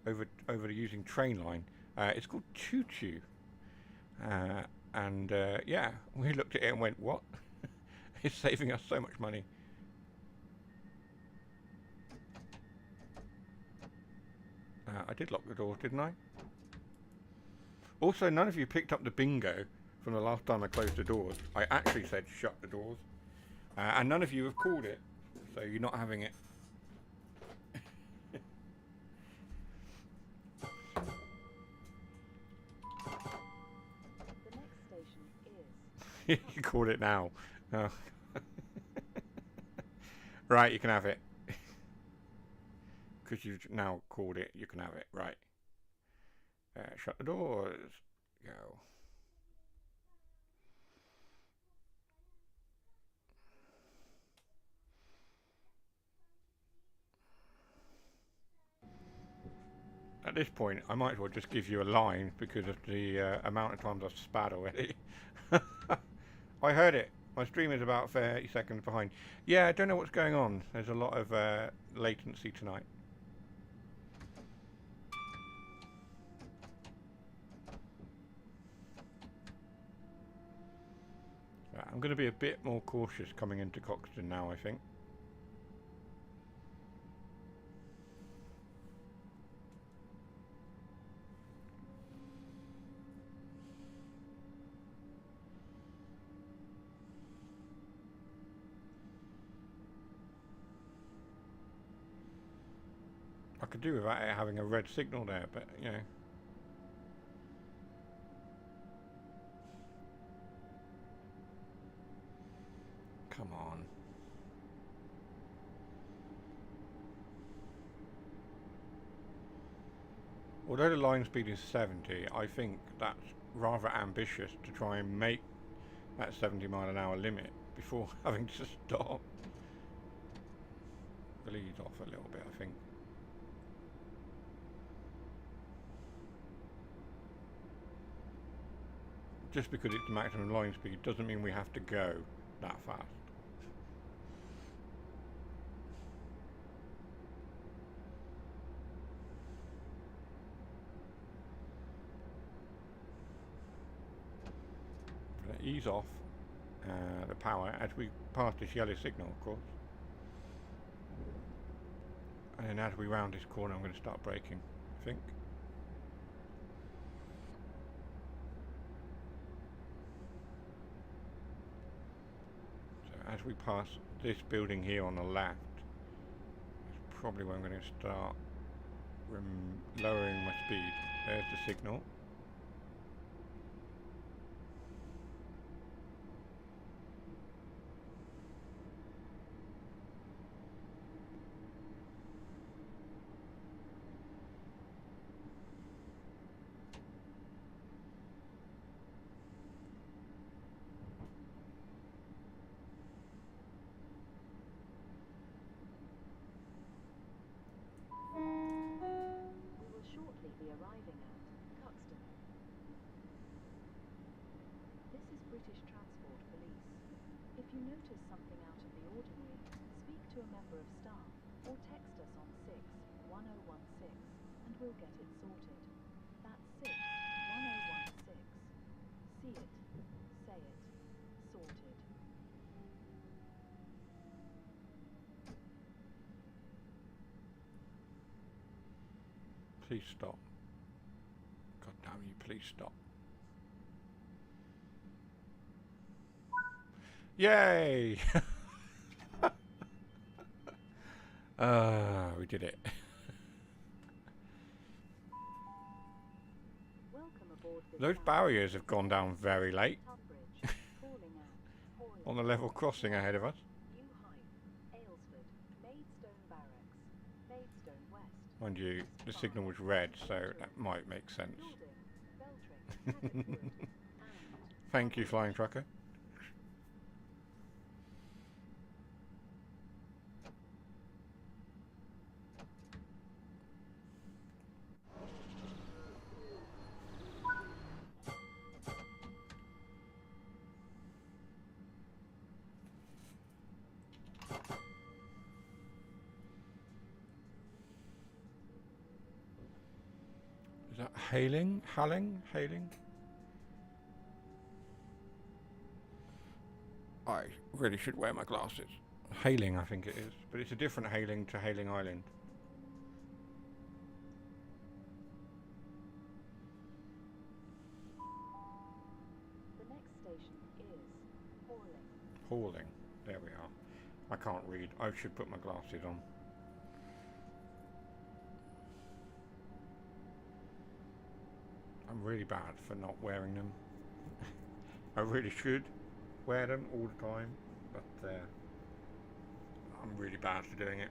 over using Trainline. It's called Choo Choo. And yeah, we looked at it and went, what? It's saving us so much money. I did lock the doors, didn't I? Also, none of you picked up the bingo from the last time I closed the doors. I actually said shut the doors. And none of you have called it, so you're not having it. The next station is... You called it now. Oh. Right, you can have it. Because you've now called it, you can have it. Right. Shut the doors. Go. At this point, I might as well just give you a line because of the amount of times I've spat already. I heard it. My stream is about 30 seconds behind. Yeah, I don't know what's going on. There's a lot of latency tonight. I'm going to be a bit more cautious coming into Coxton now, I think. I could do without it having a red signal there, but you know. Come on. Although the line speed is 70, I think that's rather ambitious to try and make that 70-mile-an-hour limit before having to stop. Bleed off a little bit, I think. Just because it's maximum line speed doesn't mean we have to go that fast. Ease off the power as we pass this yellow signal, of course. And then as we round this corner, I'm going to start braking, I think. So as we pass this building here on the left, that's probably where I'm going to start lowering my speed. There's the signal. Be arriving at Cuxton. This is British Transport Police. If you notice something out of the ordinary, speak to a member of staff or text us on 61016 and we'll get it sorted. That's Please stop. God damn you, please stop. Yay! We did it. Welcome aboard this Those South barriers Eastern have gone down very late. Tunbridge, calling out, Horley, On the level crossing ahead of us. New Hythe, Aylesford, Maidstone Barracks, Maidstone West. Mind you, the signal was red, so that might make sense. Building, Beltring, Paddock Wood, and Thank you, Flying Trucker. Is that hailing? Hailing? Hailing? I really should wear my glasses. Hailing, I think it is. But it's a different hailing to Hailing Island. the next station is Horling. Hauling. There we are. I can't read. I should put my glasses on. I'm really bad for not wearing them. I really should wear them all the time, but I'm really bad for doing it.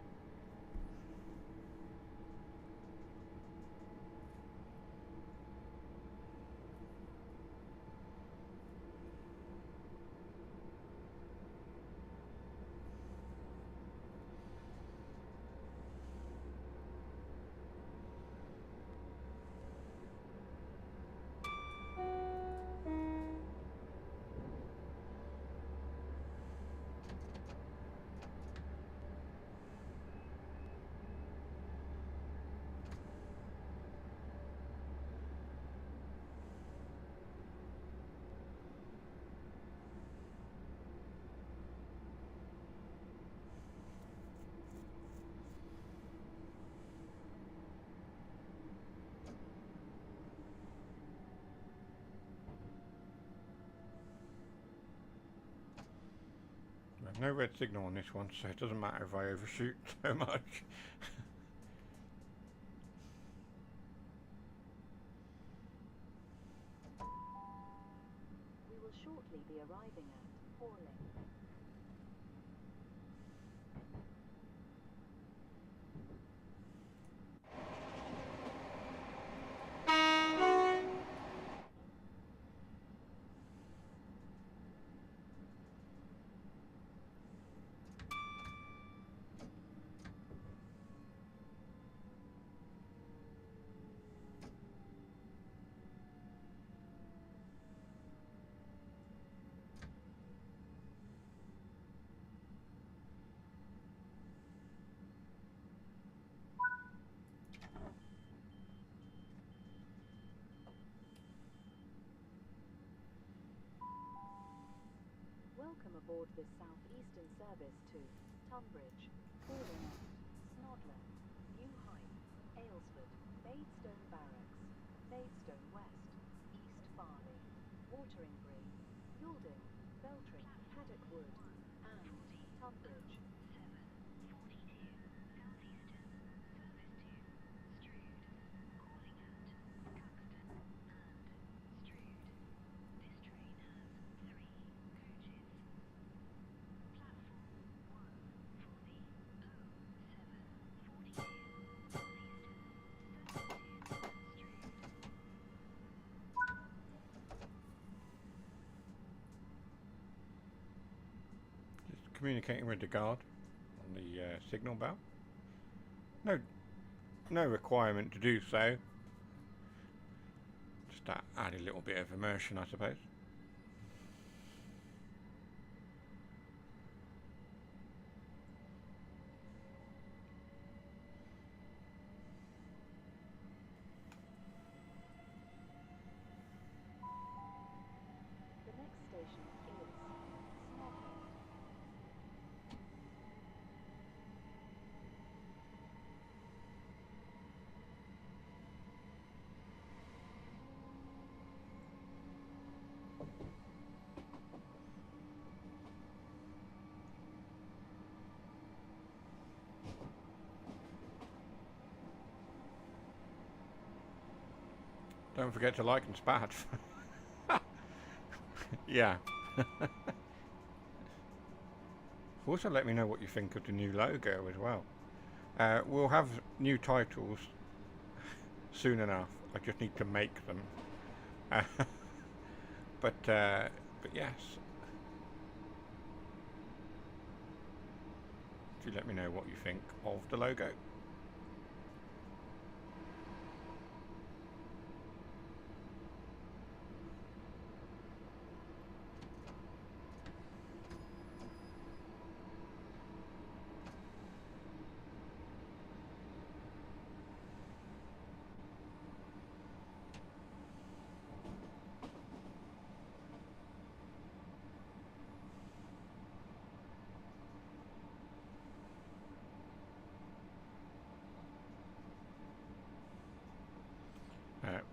No red signal on this one, so it doesn't matter if I overshoot so much. We will shortly be arriving at Horling. Welcome aboard this southeastern service to Tunbridge, calling at Snodland, New Hythe, Aylesford, Maidstone Barracks, Maidstone West, East Farley, Wateringbury, Yalding, Beltring, Paddock Wood, and Tunbridge. Just communicating with the guard on the signal bell. No requirement to do so. Just to add a little bit of immersion, I suppose. The next station is Snodland. Don't forget to like and spat. Yeah. Also let me know what you think of the new logo as well. We'll have new titles soon enough. I just need to make them. But yes. Do let me know what you think of the logo.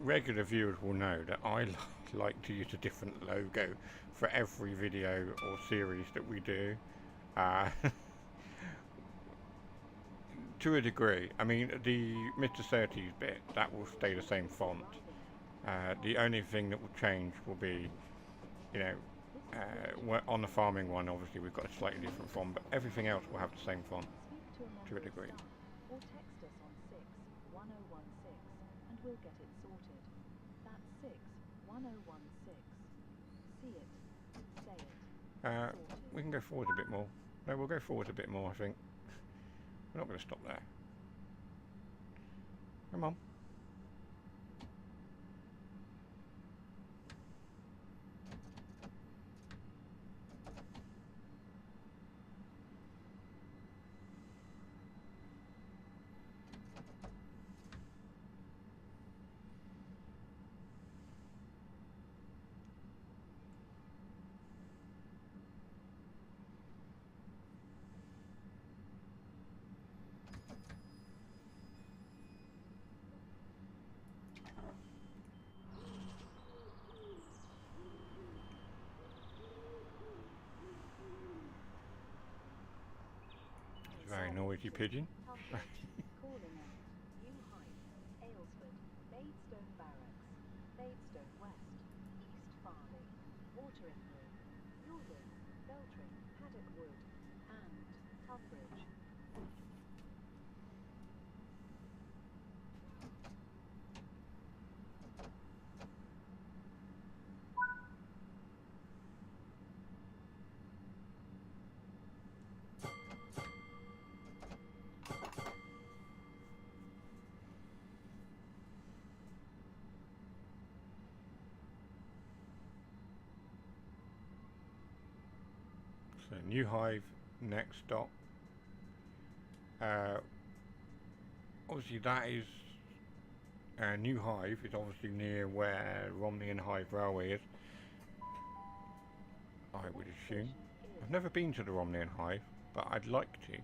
Regular viewers will know that I like to use a different logo for every video or series that we do. To a degree. I mean, the Mr.Surtees bit, that will stay the same font. The only thing that will change will be, you know, on the farming one, obviously we've got a slightly different font, but everything else will have the same font to a degree. Or text us on 61016 and we'll get it sorted. That's 61016. See it, say it. Sorted. We can go forward a bit more. No, we'll go forward a bit more, I think. We're not going to stop there. Come on. Very noisy pigeon. Calling out. New Heights, Aylesford, Maidstone Barracks, Maidstone West, East Farley, Watering Room, Yulden, Beltring, Paddock Wood, and Tunbridge. So New Hive, next stop. Obviously that is New Hive is obviously near where Romney and Hive Railway is. I would assume. I've never been to the Romney and Hive, but I'd like to.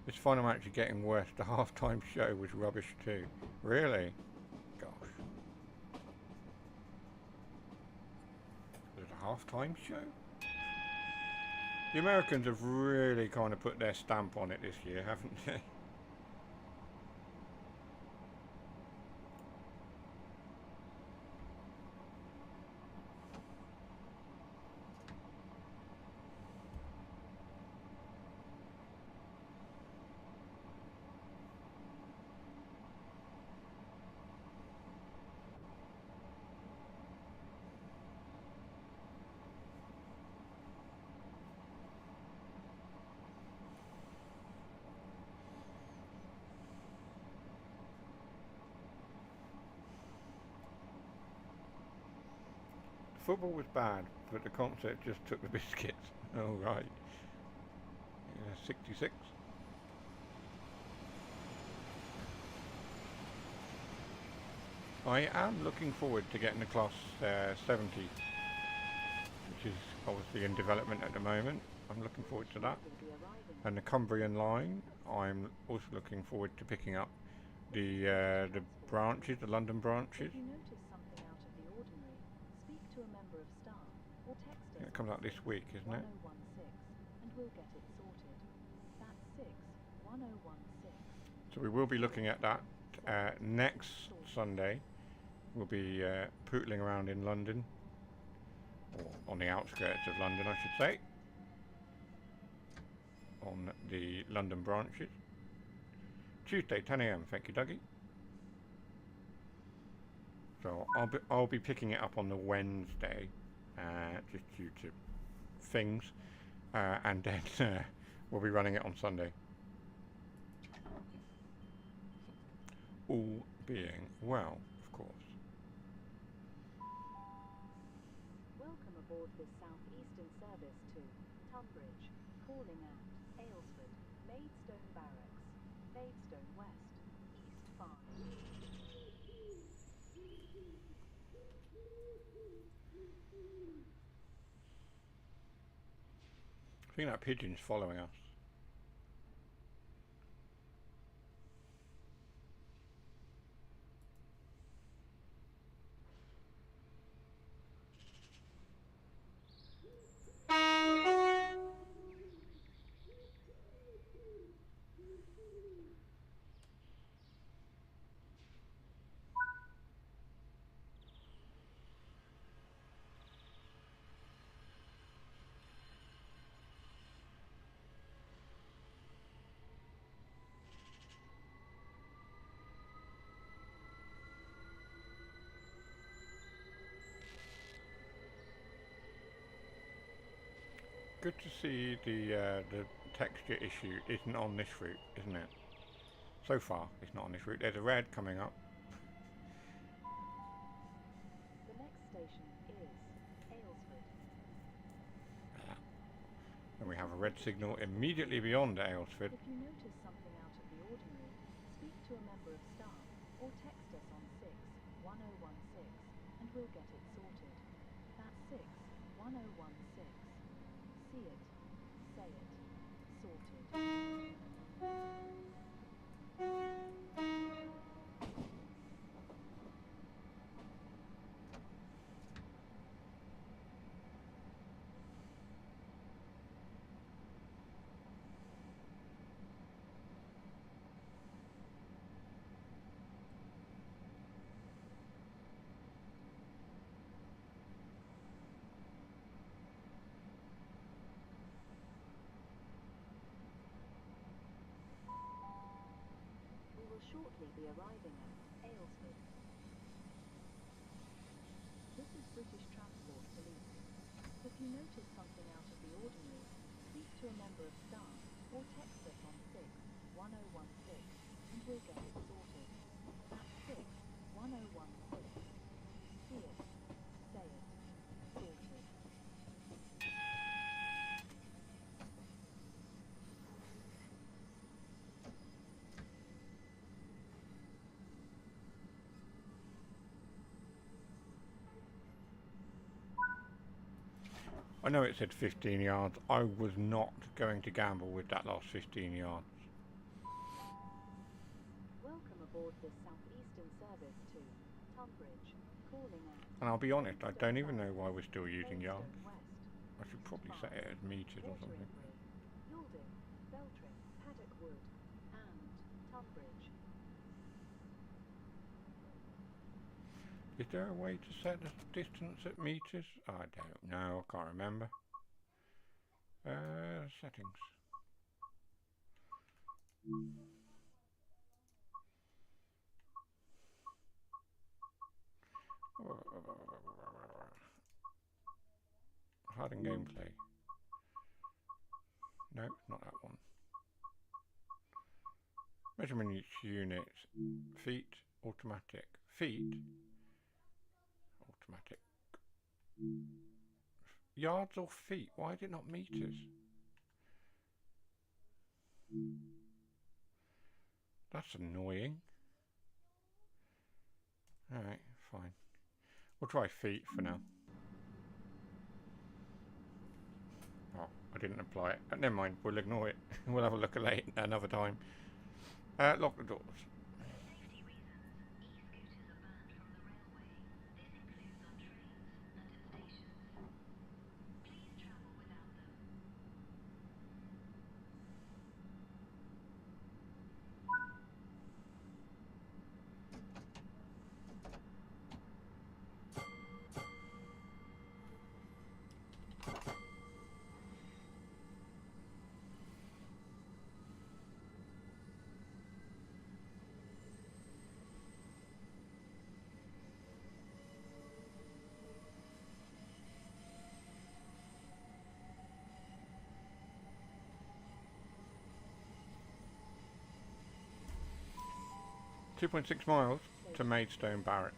It's fun, I'm actually getting worse. The halftime show was rubbish too. Really? Gosh. There's a halftime show? The Americans have really kind of put their stamp on it this year, haven't they? Football was bad, but the concert just took the biscuits. Oh, right. Yeah, 66. I am looking forward to getting the Class 70, which is obviously in development at the moment. I'm looking forward to that. And the Cumbrian line, I'm also looking forward to picking up the branches, the London branches. If you notice something out of the ordinary, speak to a member of staff or text us It comes out this week, isn't it? 1016 and we'll get it sorted. That's 61016. So we will be looking at that next Sunday. We'll be pootling around in London, or on the outskirts of London, I should say, on the London branches. Tuesday, 10 AM. Thank you, Dougie. So I'll be picking it up on the Wednesday, just due to things, and then we'll be running it on Sunday. All being well, of course. Welcome aboard this southeastern service to Tunbridge, calling at Aylesford, Maidstone Barracks, Maidstone West, East Farm. I think that pigeon's following us. Good to see the texture issue isn't on this route, isn't it? So far, it's not on this route. There's a red coming up. The next station is Aylesford. And we have a red signal immediately beyond Aylesford. If you notice something out of the ordinary, speak to a member of staff or text us on 61016 and we'll get it sorted. That's 61016. See it, say it, sorted. Shortly be arriving at Aylesford. This is British Transport Police. If you notice something out of the ordinary, speak to a member of staff or text us on 61016 and we'll get it sorted. That's 61016. See it, say it, sorted. I know it said 15 yards. I was not going to gamble with that last 15 yards. Welcome aboard this southeastern service to Tunbridge, calling at... And I'll be honest, I don't even know why we're still using yards. West, I should probably set it as meters or something. Yalding, Beltring, Paddock Wood, and Tunbridge. Is there a way to set the distance at meters? I don't know, I can't remember. Settings. Harden gameplay. No, not that one. Measurement units. Feet, automatic. Feet. Automatic. Yards or feet? Why is it not meters? That's annoying. Alright, fine. We'll try feet for now. Oh, I didn't apply it. Never mind, we'll ignore it. We'll have a look at it another time. Lock the doors. 2.6 miles to Maidstone Barracks.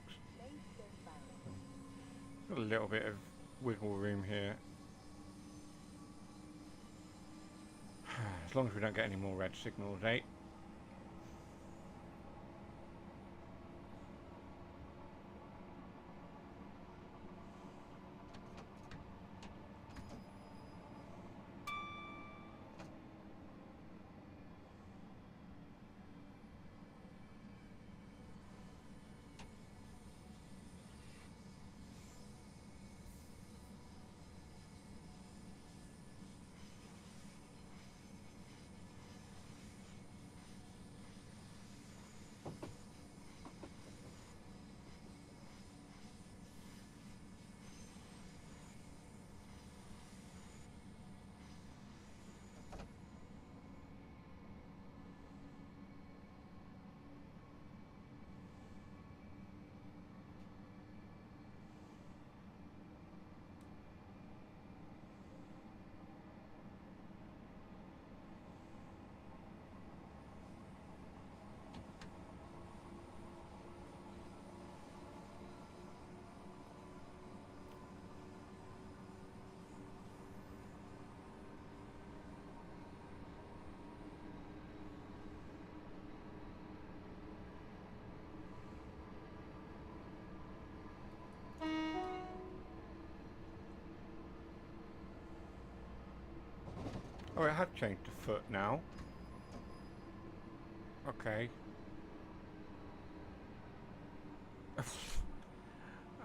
Got a little bit of wiggle room here. As long as we don't get any more red signals, eh? Oh, it had changed to foot now. Okay.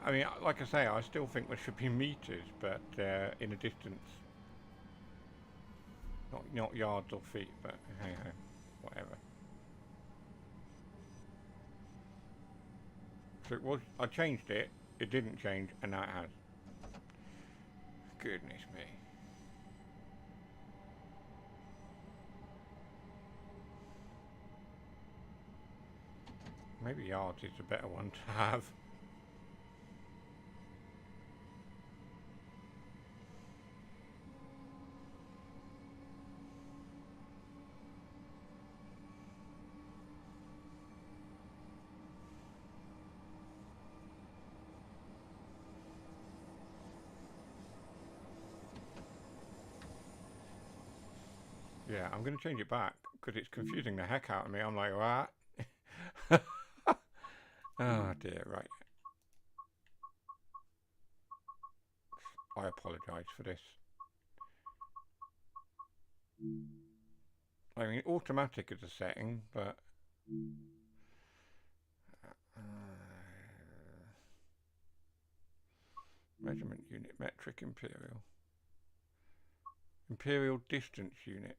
I mean, like I say, I still think there should be meters, but in a distance. Not yards or feet, but hey ho, whatever. So it was, I changed it, it didn't change, and now it has. Goodness me. Maybe yards is a better one to have. Yeah, I'm going to change it back because it's confusing the heck out of me. I'm like, what? Oh dear, right. I apologise for this. I mean, automatic is a setting, but... measurement unit, metric, imperial. Imperial distance unit.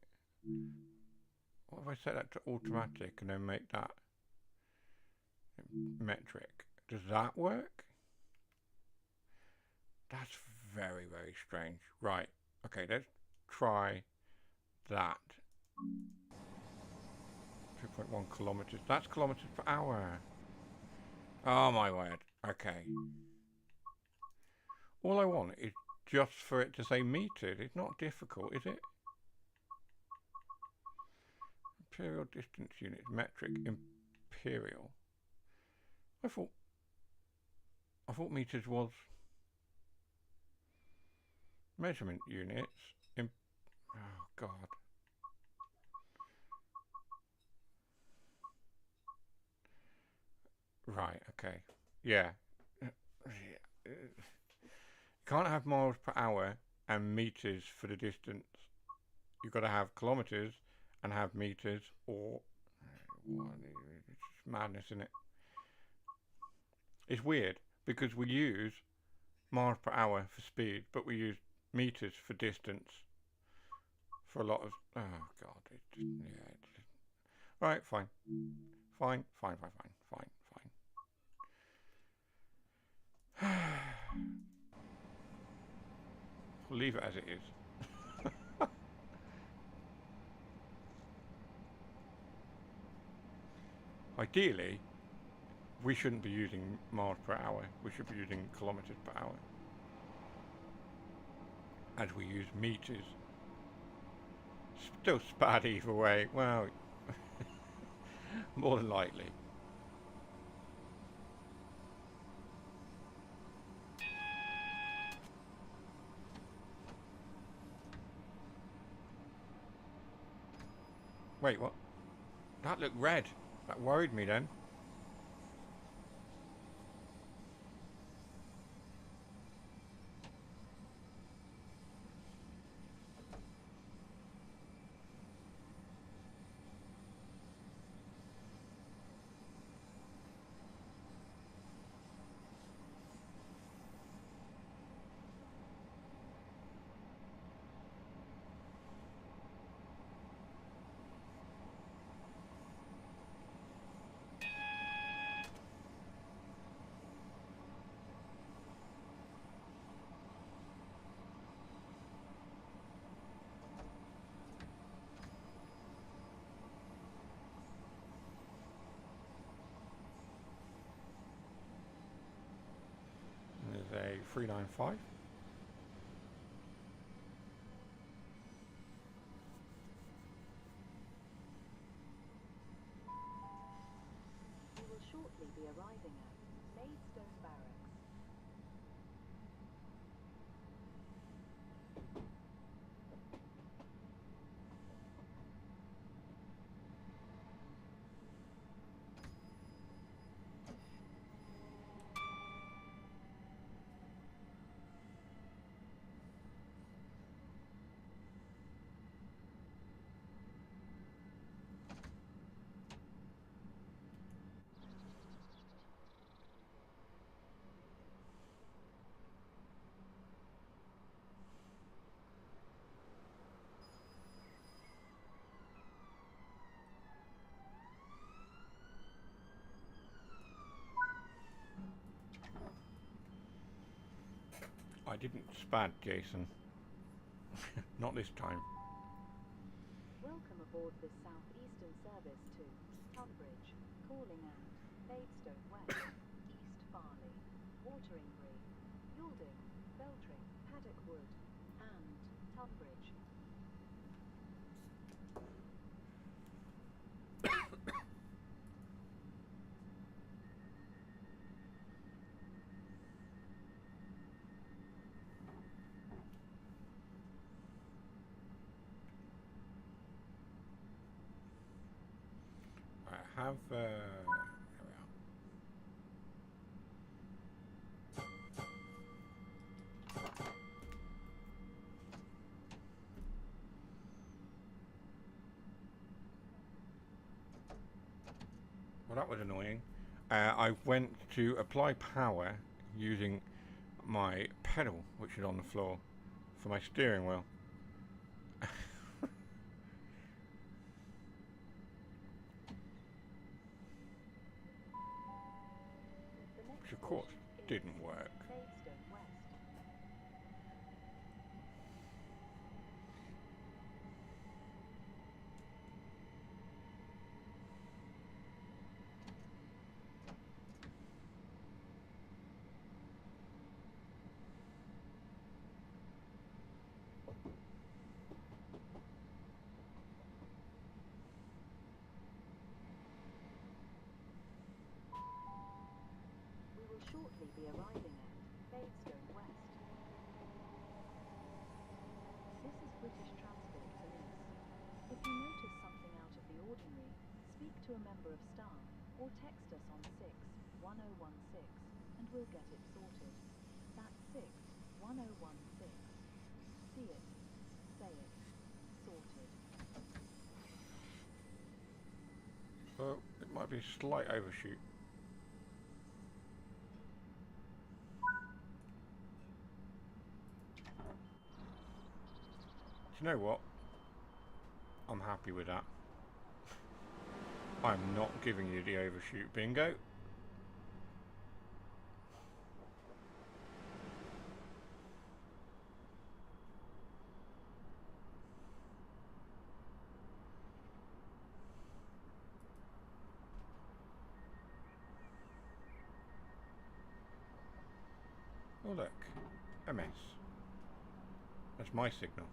What if I set that to automatic and then make that metric? Does that work? That's very, very strange. Right, okay, let's try that. 2.1 kilometres. That's kilometres per hour. Oh my word. Okay. All I want is just for it to say metres. It's not difficult, is it? Imperial distance units, metric, imperial. I thought metres was measurement units. Oh God. Right. Okay. Yeah. Can't have miles per hour and meters for the distance. You've got to have kilometers and have meters, or it's madness, isn't it? It's weird because we use miles per hour for speed, but we use meters for distance for a lot of. Oh God! Right. Fine. Fine. We'll leave it as it is. Ideally, we shouldn't be using miles per hour. We should be using kilometers per hour. As we use meters. Still bad either way. Well, more than likely. Wait, what? That looked red. That worried me then. There's a 395. You will shortly be arriving at Maidstone Barracks. I didn't spad, Jason. Not this time. Welcome aboard this southeastern service to Tunbridge, calling at Maidstone West, East Farley, Wateringbury, Yalding, Beltring, Paddock Wood, and Tunbridge. I have, here we are. Well, that was annoying. I went to apply power using my pedal, which is on the floor, for my steering wheel. Which of course didn't work. Maidstone West. We will shortly be arriving at Maidstone West. This is British Transport Police. If you notice something out of the ordinary, speak to a member of staff or text us on 61016 and we'll get it sorted. That's 61016. See it, say it, sorted. Well, it might be a slight overshoot. Do you know what? I'm happy with that. I'm not giving you the overshoot bingo. Oh look, MS. That's my signal.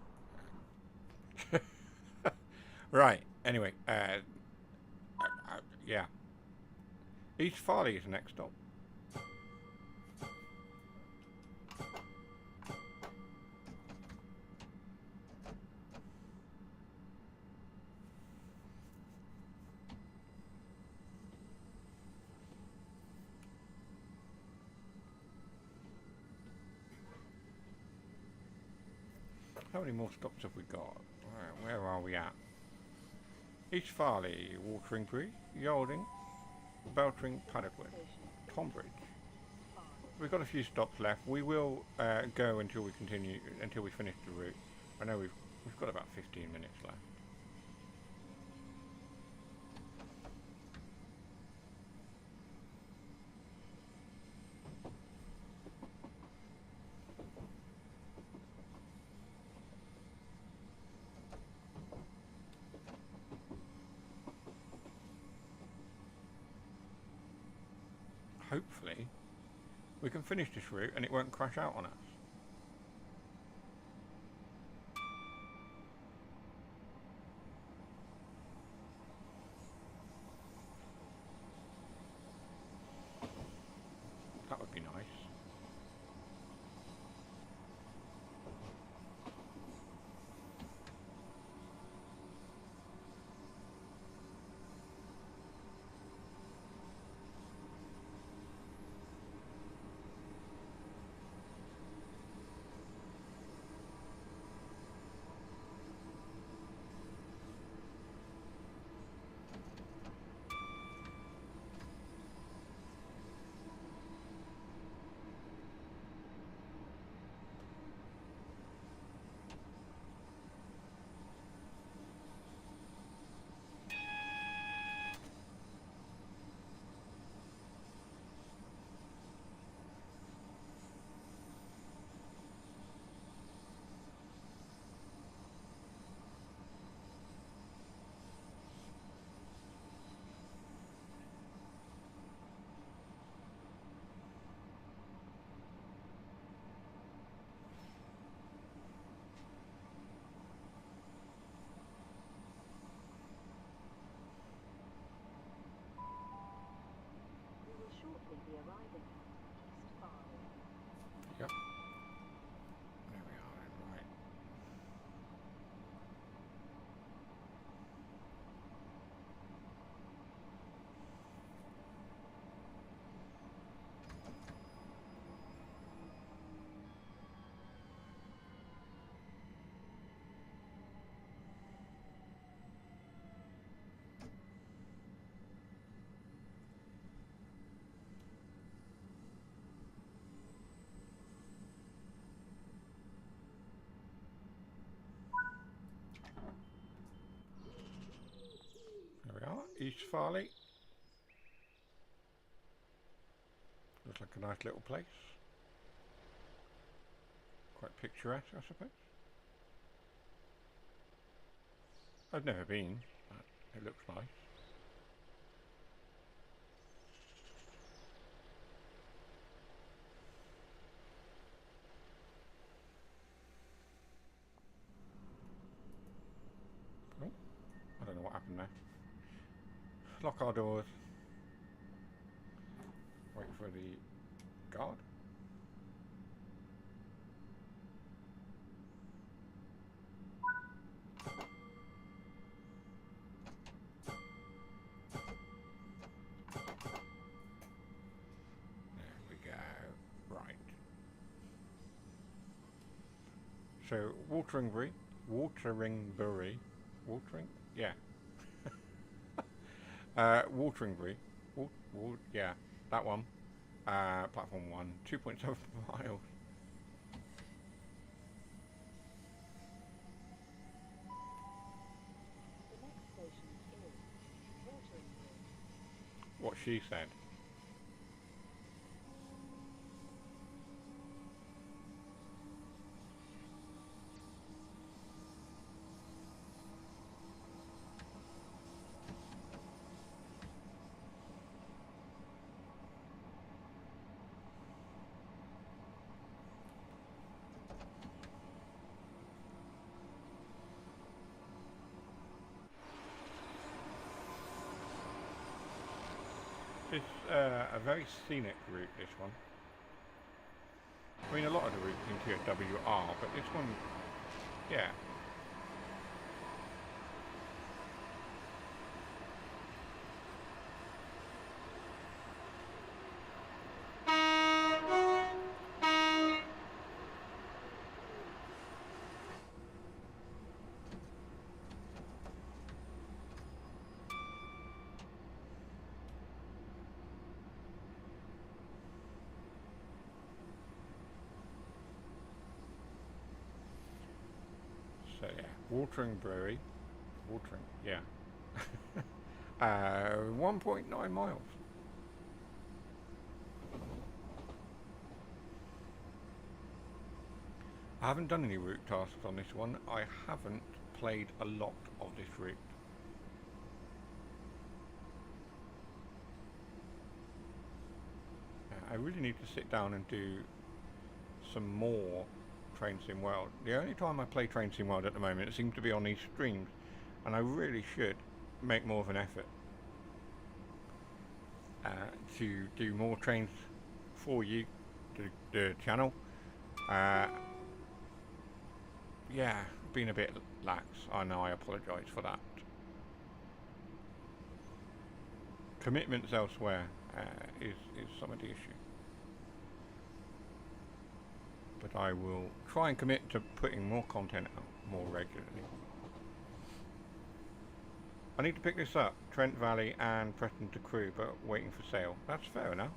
Right, anyway, yeah. East Farley is the next stop. How many more stops have we got? Where are we at? East Farley, Wateringbury, Yalding, Beltring, Paddockwood, Tonbridge. We've got a few stops left. We will go until we finish the route. I know we've got about 15 minutes left. Hopefully, we can finish this route and it won't crash out on us. That would be nice. Shortly be arriving at East Farley. Yep. There we are then, right. There we are, East Farley. Looks like a nice little place. Quite picturesque, I suppose. I've never been, but it looks nice. Oh, I don't know what happened there. Lock our doors. Wait for the guard. There we go. Right. So, Wateringbury. Yeah. Wateringbury. Yeah, that one. Platform 1, 2.7 miles. The next station is Wateringbury. What she said. It's a very scenic route, this one. I mean, a lot of the routes in TOW are, but this one, yeah. So yeah, watering brewery, watering, yeah. 1.9 miles. I haven't done any route tasks on this one. I haven't played a lot of this route. I really need to sit down and do some more Train Sim World. The only time I play Train Sim World at the moment, it seems to be on these streams, and I really should make more of an effort to do more trains for you, to the channel. Yeah, been a bit lax. I know, I apologise for that. Commitments elsewhere is some of the issue. But I will try and commit to putting more content out more regularly. I need to pick this up, Trent Valley and Preston to Crewe, but waiting for sale. That's fair enough.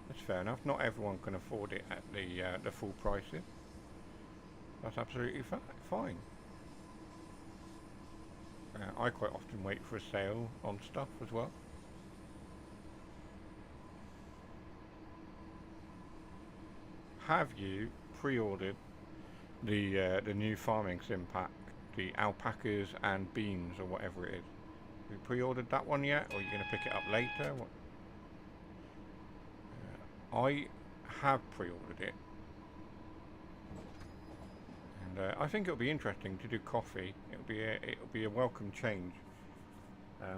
That's fair enough. Not everyone can afford it at the full prices. That's absolutely fine. I quite often wait for a sale on stuff as well. Have you pre-ordered the new farming sim pack, the alpacas and beans or whatever it is? Have you pre-ordered that one yet, or are you going to pick it up later? What? I have pre-ordered it, and I think it'll be interesting to do coffee. It'll be a welcome change.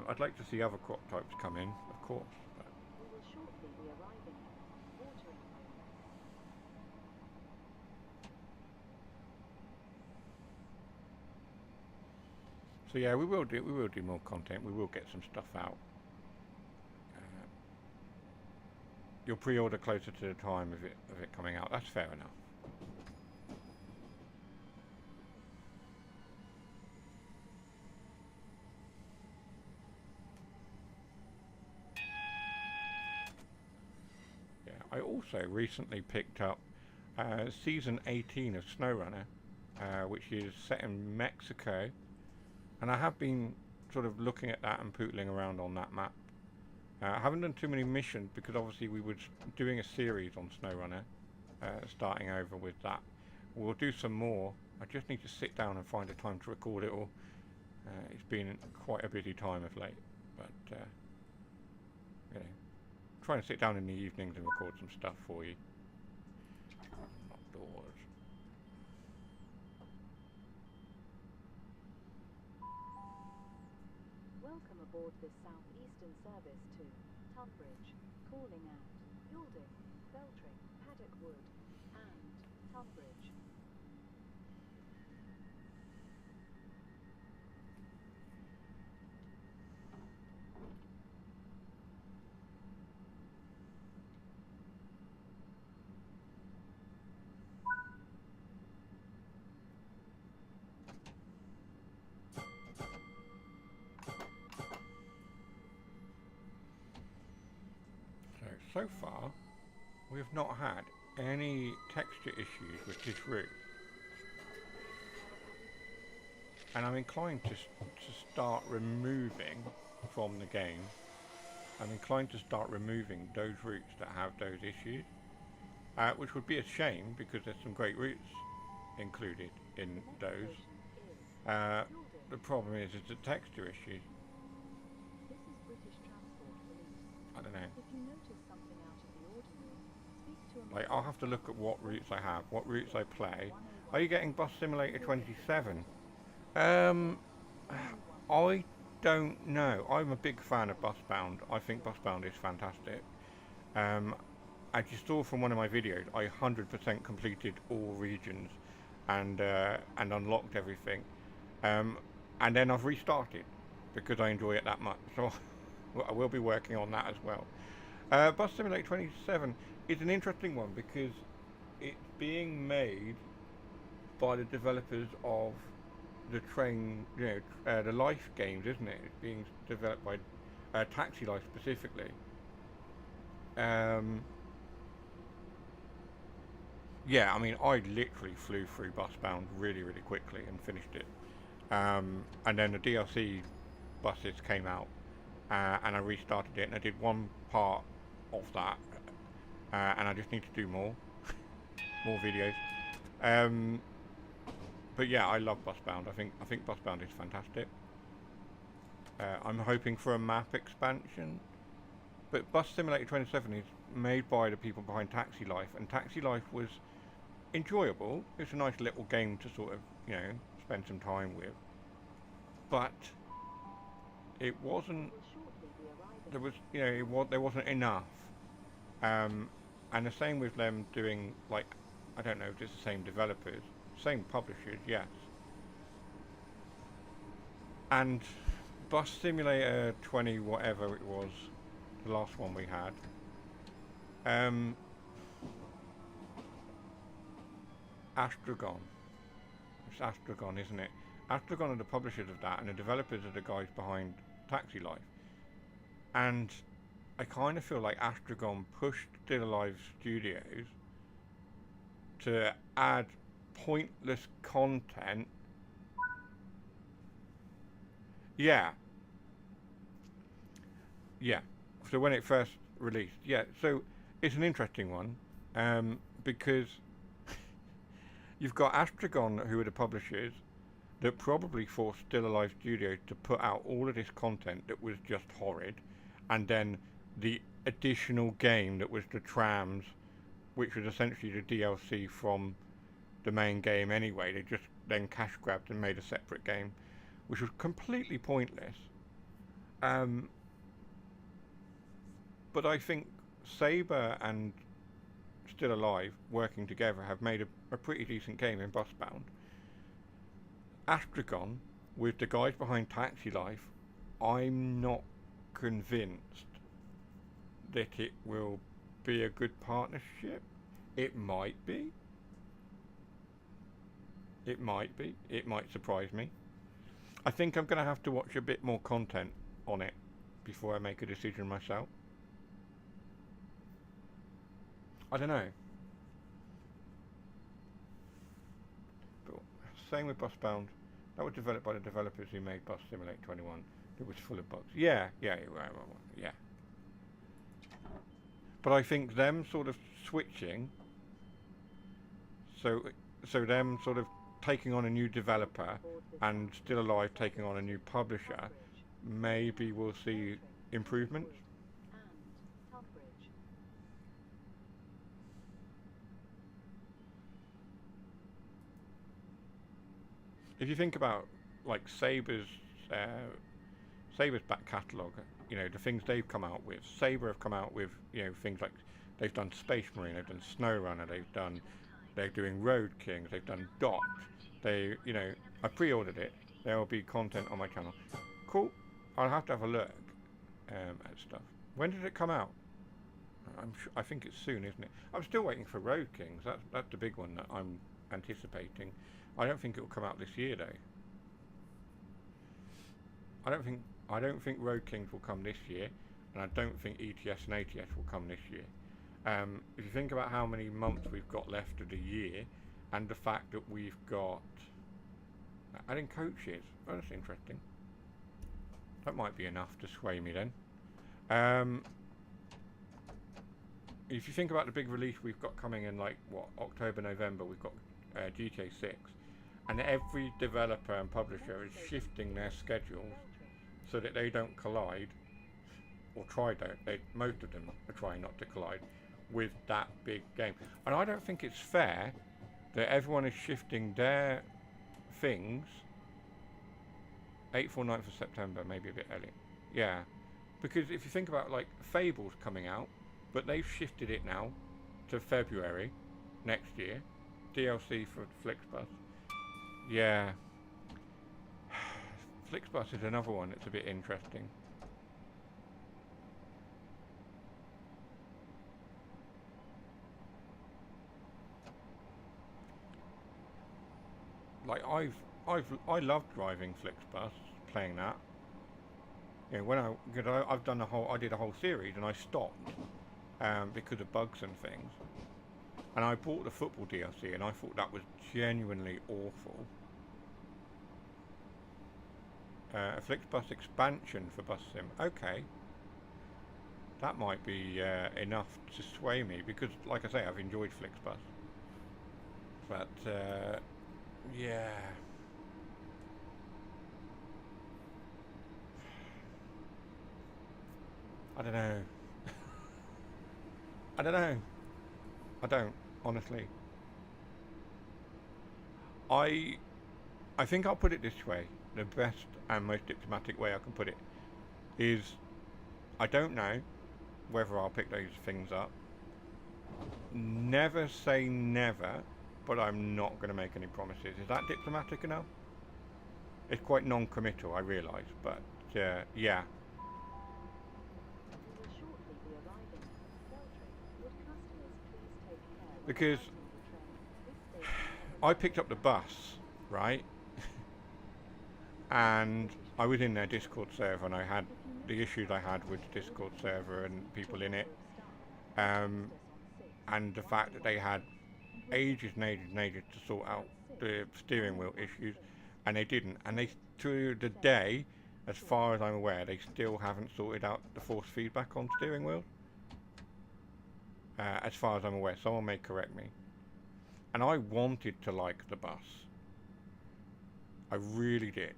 I'd like to see other crop types come in, of course. But We will shortly be arriving at watering hole. so yeah, we will do more content. We will get some stuff out. You'll pre-order closer to the time of it coming out. That's fair enough. Yeah, I also recently picked up season 18 of SnowRunner, which is set in Mexico, and I have been sort of looking at that and pootling around on that map. I haven't done too many missions because obviously we were doing a series on SnowRunner, starting over with that. We'll do some more. I just need to sit down and find a time to record it all. It's been quite a busy time of late, but you know, trying to sit down in the evenings and record some stuff for you. Not doors. Welcome aboard this southeastern service to Tunbridge, calling at Yalding, Beltrick, Paddock Wood, and Tunbridge. So far, we have not had any texture issues with this route, and I'm inclined to start removing from the game. I'm inclined to start removing those routes that have those issues, which would be a shame because there's some great routes included in The next those. station is Yalding. The problem is it's a texture issue. This is British Transport Police. I don't know. If you notice something out of the ordinary, speak to a Like, member I'll have to look at what routes I have, what routes I play. Are you getting Bus Simulator 27? I don't know. I'm a big fan of Busbound. I think Busbound is fantastic. As you saw from one of my videos, I 100% completed all regions and unlocked everything. And then I've restarted because I enjoy it that much. So I will be working on that as well. Bus Simulator 27 is an interesting one because it's being made by the developers of the train, the Life games, isn't it? It's being developed by Taxi Life specifically. yeah, I mean, I literally flew through Busbound really, really quickly and finished it. And then the DLC buses came out, and I restarted it, and I did one part of that, and I just need to do more videos. Um, but yeah, I love Busbound. I think Busbound is fantastic. I'm hoping for a map expansion. But Bus Simulator 27 is made by the people behind Taxi Life, and Taxi Life was enjoyable. It's a nice little game to sort of, spend some time with. But it wasn't. There was, there wasn't enough. And the same with them doing, like, I don't know if it's the same developers, same publishers, yes. And Bus Simulator 20, whatever it was, the last one we had. Astragon. It's Astragon, isn't it? Astragon are the publishers of that, and the developers are the guys behind Taxi Life. And I kind of feel like Astragon pushed Still Alive Studios to add pointless content. Yeah. Yeah. So when it first released, yeah. So it's an interesting one, because you've got Astragon, who are the publishers, that probably forced Still Alive Studios to put out all of this content that was just horrid, and then the additional game that was the trams, which was essentially the DLC from the main game anyway. They just then cash grabbed and made a separate game, which was completely pointless. But I think Saber and Still Alive working together have made a pretty decent game in Busbound. Astragon, with the guys behind Taxi Life, I'm not convinced that it will be a good partnership. It might be. It might be. It might surprise me. I think I'm going to have to watch a bit more content on it before I make a decision myself. I don't know. But same with Busbound. That was developed by the developers who made Bus Simulator 21. It was full of bugs. Yeah. But I think them sort of switching, so them sort of taking on a new developer and Still Alive taking on a new publisher, maybe we'll see improvements. If you think about like Saber's back catalogue, the things they've come out with. Saber have come out with things like they've done Space Marine, they've done SnowRunner, they're doing Road Kings, they've done Dot. I pre-ordered it. There will be content on my channel. Cool. I'll have to have a look at stuff. When did it come out? I think it's soon, isn't it? I'm still waiting for Road Kings. That's the big one that I'm anticipating. I don't think it will come out this year though. I don't think Road Kings will come this year, and I don't think ETS and ATS will come this year. If you think about how many months we've got left of the year, and the fact that we've got adding coaches, oh, that's interesting. That might be enough to sway me then. If you think about the big release we've got coming in, like October, November, we've got GTA 6, and every developer and publisher is shifting their schedules so that they don't collide, or most of them are trying not to collide with that big game. And I don't think it's fair that everyone is shifting their things 8th or 9th of September, maybe a bit earlier. Yeah, because if you think about like Fable's coming out, but they've shifted it now to February next year. DLC for Flixbus. Yeah. Flixbus is another one that's a bit interesting. Like I love driving Flixbus, playing that. When I did a whole series and I stopped because of bugs and things. And I bought the football DLC, and I thought that was genuinely awful. A FlixBus expansion for Bus Sim. Okay. That might be enough to sway me, because, like I say, I've enjoyed FlixBus. But, yeah. I don't know. I don't know. I don't, honestly. I think I'll put it this way. The best and most diplomatic way I can put it is, I don't know whether I'll pick those things up. Never say never, but I'm not going to make any promises. Is that diplomatic enough? It's quite non-committal, I realise, but yeah. You will shortly be arriving at Beltring. Would customers please take care when Because boarding the train? This station I picked up the bus, right? And I was in their Discord server, and I had the issues I had with the Discord server and people in it. And the fact that they had ages and ages and ages to sort out the steering wheel issues, and they didn't. And they, to the day, as far as I'm aware, they still haven't sorted out the force feedback on steering wheels. As far as I'm aware, someone may correct me. And I wanted to like the bus. I really did.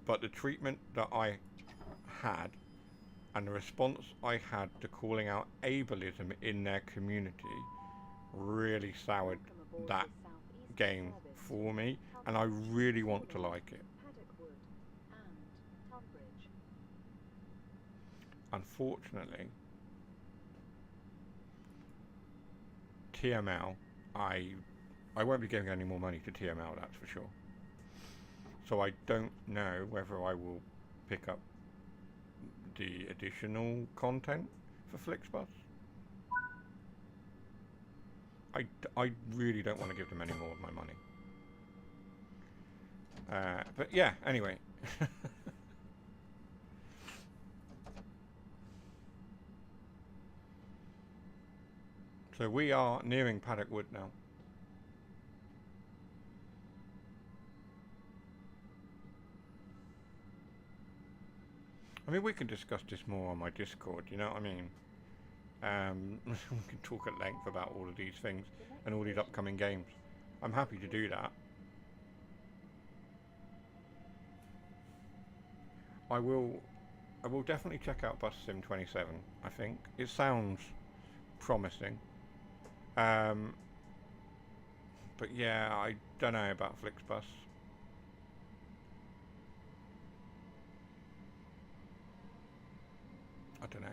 But the treatment that I had and the response I had to calling out ableism in their community really soured that game for me, and I really want to like it. Unfortunately, TML, I won't be giving any more money to TML, that's for sure. So I don't know whether I will pick up the additional content for FlixBus. I really don't want to give them any more of my money. But yeah, anyway. So we are nearing Paddock Wood now. I mean, we can discuss this more on my Discord, you know what I mean? We can talk at length about all of these things and all these upcoming games. I'm happy to do that. I will definitely check out Bus Sim 27, I think. It sounds promising. But yeah, I don't know about FlixBus. I don't know.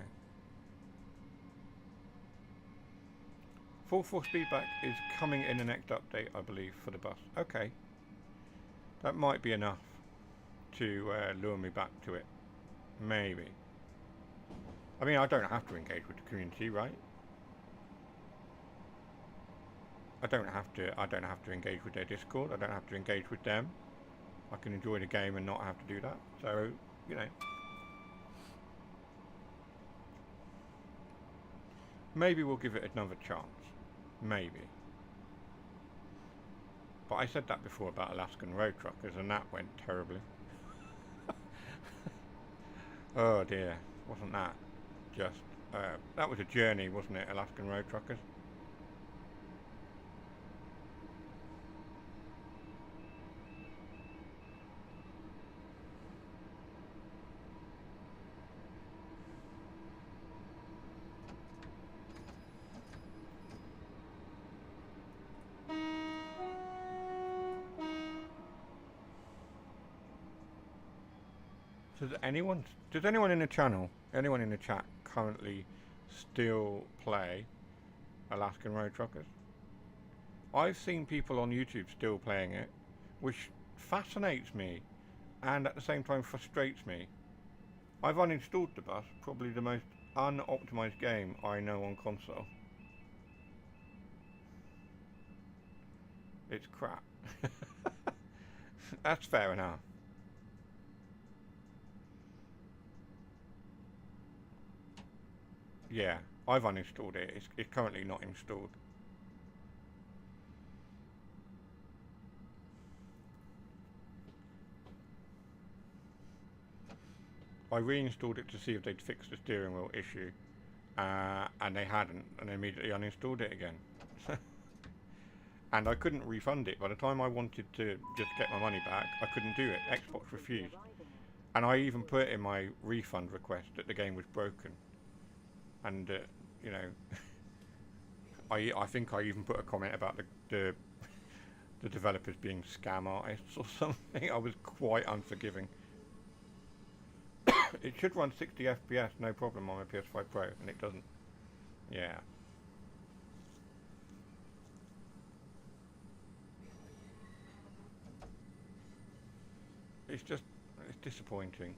Full force feedback is coming in the next update, I believe, for the bus. Okay. That might be enough to lure me back to it. Maybe. I mean, I don't have to engage with the community, right? I don't have to engage with their Discord. I don't have to engage with them. I can enjoy the game and not have to do that. So, you know. Maybe we'll give it another chance. Maybe. But I said that before about Alaskan Road Truckers, and that went terribly. Oh dear, wasn't that just... that was a journey, wasn't it, Alaskan Road Truckers? Does anyone in the channel, anyone in the chat currently still play Alaskan Road Truckers? I've seen people on YouTube still playing it, which fascinates me and at the same time frustrates me. I've uninstalled the bus, probably the most unoptimized game I know on console. It's crap. That's fair enough. Yeah, I've uninstalled it. It's currently not installed. I reinstalled it to see if they'd fixed the steering wheel issue, and they hadn't, and I immediately uninstalled it again. And I couldn't refund it. By the time I wanted to just get my money back, I couldn't do it. Xbox refused. And I even put in my refund request that the game was broken. And, you know, I think I even put a comment about the developers being scam artists or something. I was quite unforgiving. It should run 60 FPS, no problem, on a PS5 Pro, and it doesn't. Yeah. It's disappointing.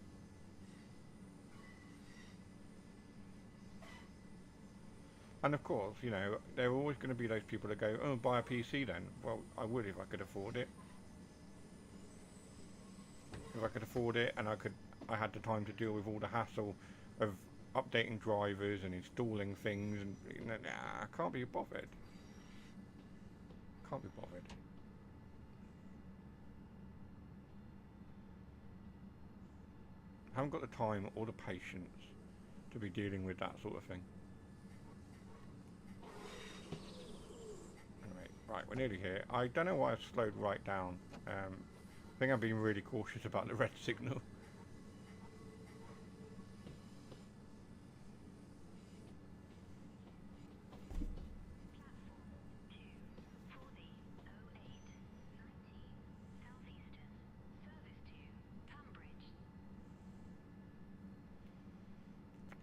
And of course, you know, there are always going to be those people that go, oh, buy a PC then. Well, I would if I could afford it. If I could afford it and I had the time to deal with all the hassle of updating drivers and installing things, and you know, nah, I can't be bothered. Can't be bothered. I haven't got the time or the patience to be dealing with that sort of thing. Anyway, right, we're nearly here. I don't know why I've slowed right down. I think I'm being really cautious about the red signal.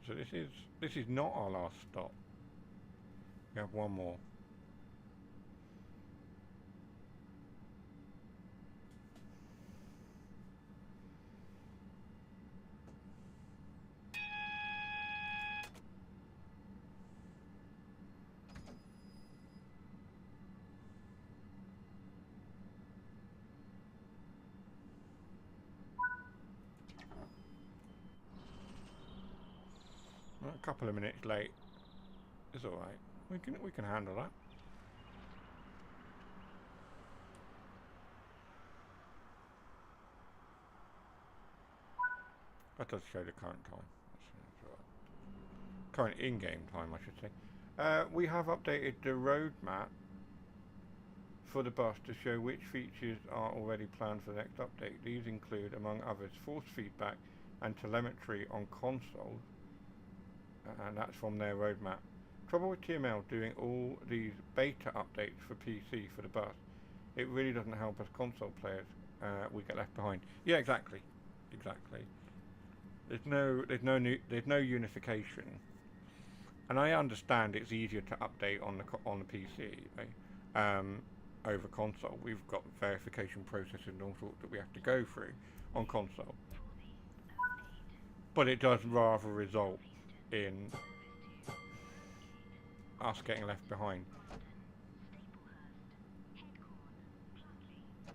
So this is not our last stop. We have one more. Well, a couple of minutes late. It's all right. We can handle that. That does show the current time. That's all right. Current in-game time, I should say. We have updated the road map for the bus to show which features are already planned for the next update. These include, among others, force feedback and telemetry on consoles, and that's from their roadmap. Trouble with TML doing all these beta updates for PC for the bus. It really doesn't help us console players. We get left behind. Yeah, exactly. There's no unification, and I understand it's easier to update on the PC, right? Over console. We've got verification processes and all sorts that we have to go through on console, but it does rather result in us getting left behind.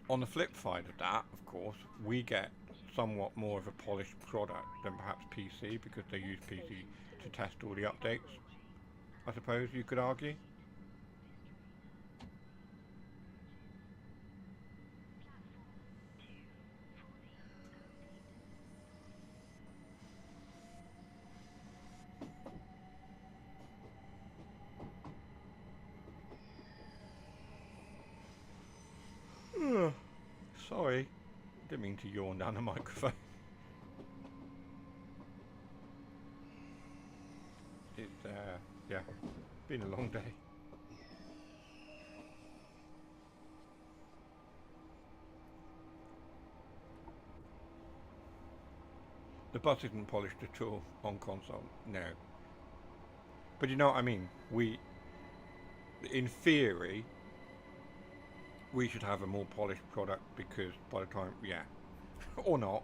On the flip side of that, of course, we get somewhat more of a polished product than perhaps PC, because they use PC to test all the updates, I suppose you could argue. Sorry, didn't mean to yawn down the microphone. It's yeah, been a long day. The bus isn't polished at all on console, no. But you know what I mean? In theory, we should have a more polished product, because by the time, yeah, or not.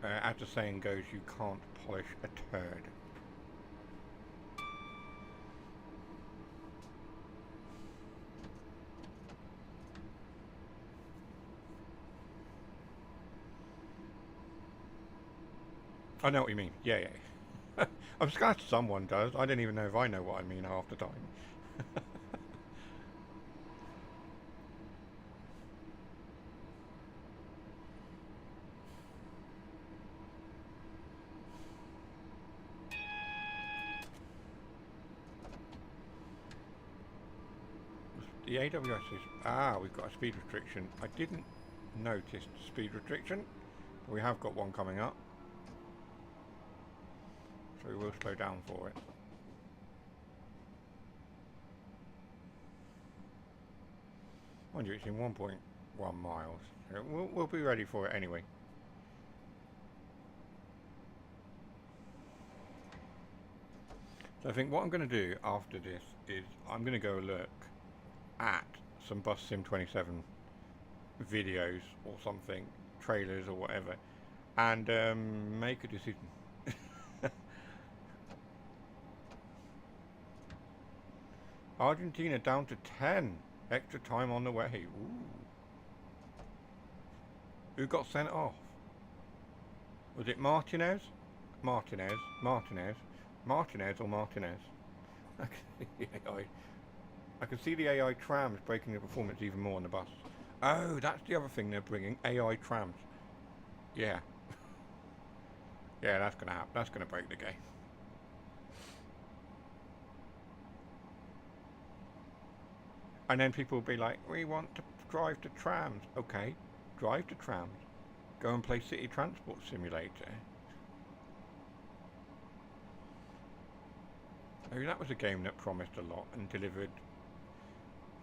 As the saying goes, you can't polish a turd. I know what you mean. Yeah. I'm glad someone does. I don't even know if I know what I mean half the time. The AWS is... Ah, we've got a speed restriction. I didn't notice the speed restriction. We have got one coming up. So we will slow down for it. Mind you, it's in 1.1 miles. So we'll be ready for it anyway. So I think what I'm going to do after this is I'm going to go look at some Bus Sim 27 videos or something, trailers or whatever, and make a decision. Argentina down to 10. Extra time on the way. Ooh. Who got sent off? Was it Martinez? Martinez or Martinez? I can see the AI trams breaking the performance even more on the bus. Oh, that's the other thing they're bringing. AI trams. Yeah. Yeah, that's going to happen. That's going to break the game. And then people will be like, we want to drive to trams. Okay, drive to trams. Go and play City Transport Simulator. Maybe that was a game that promised a lot and delivered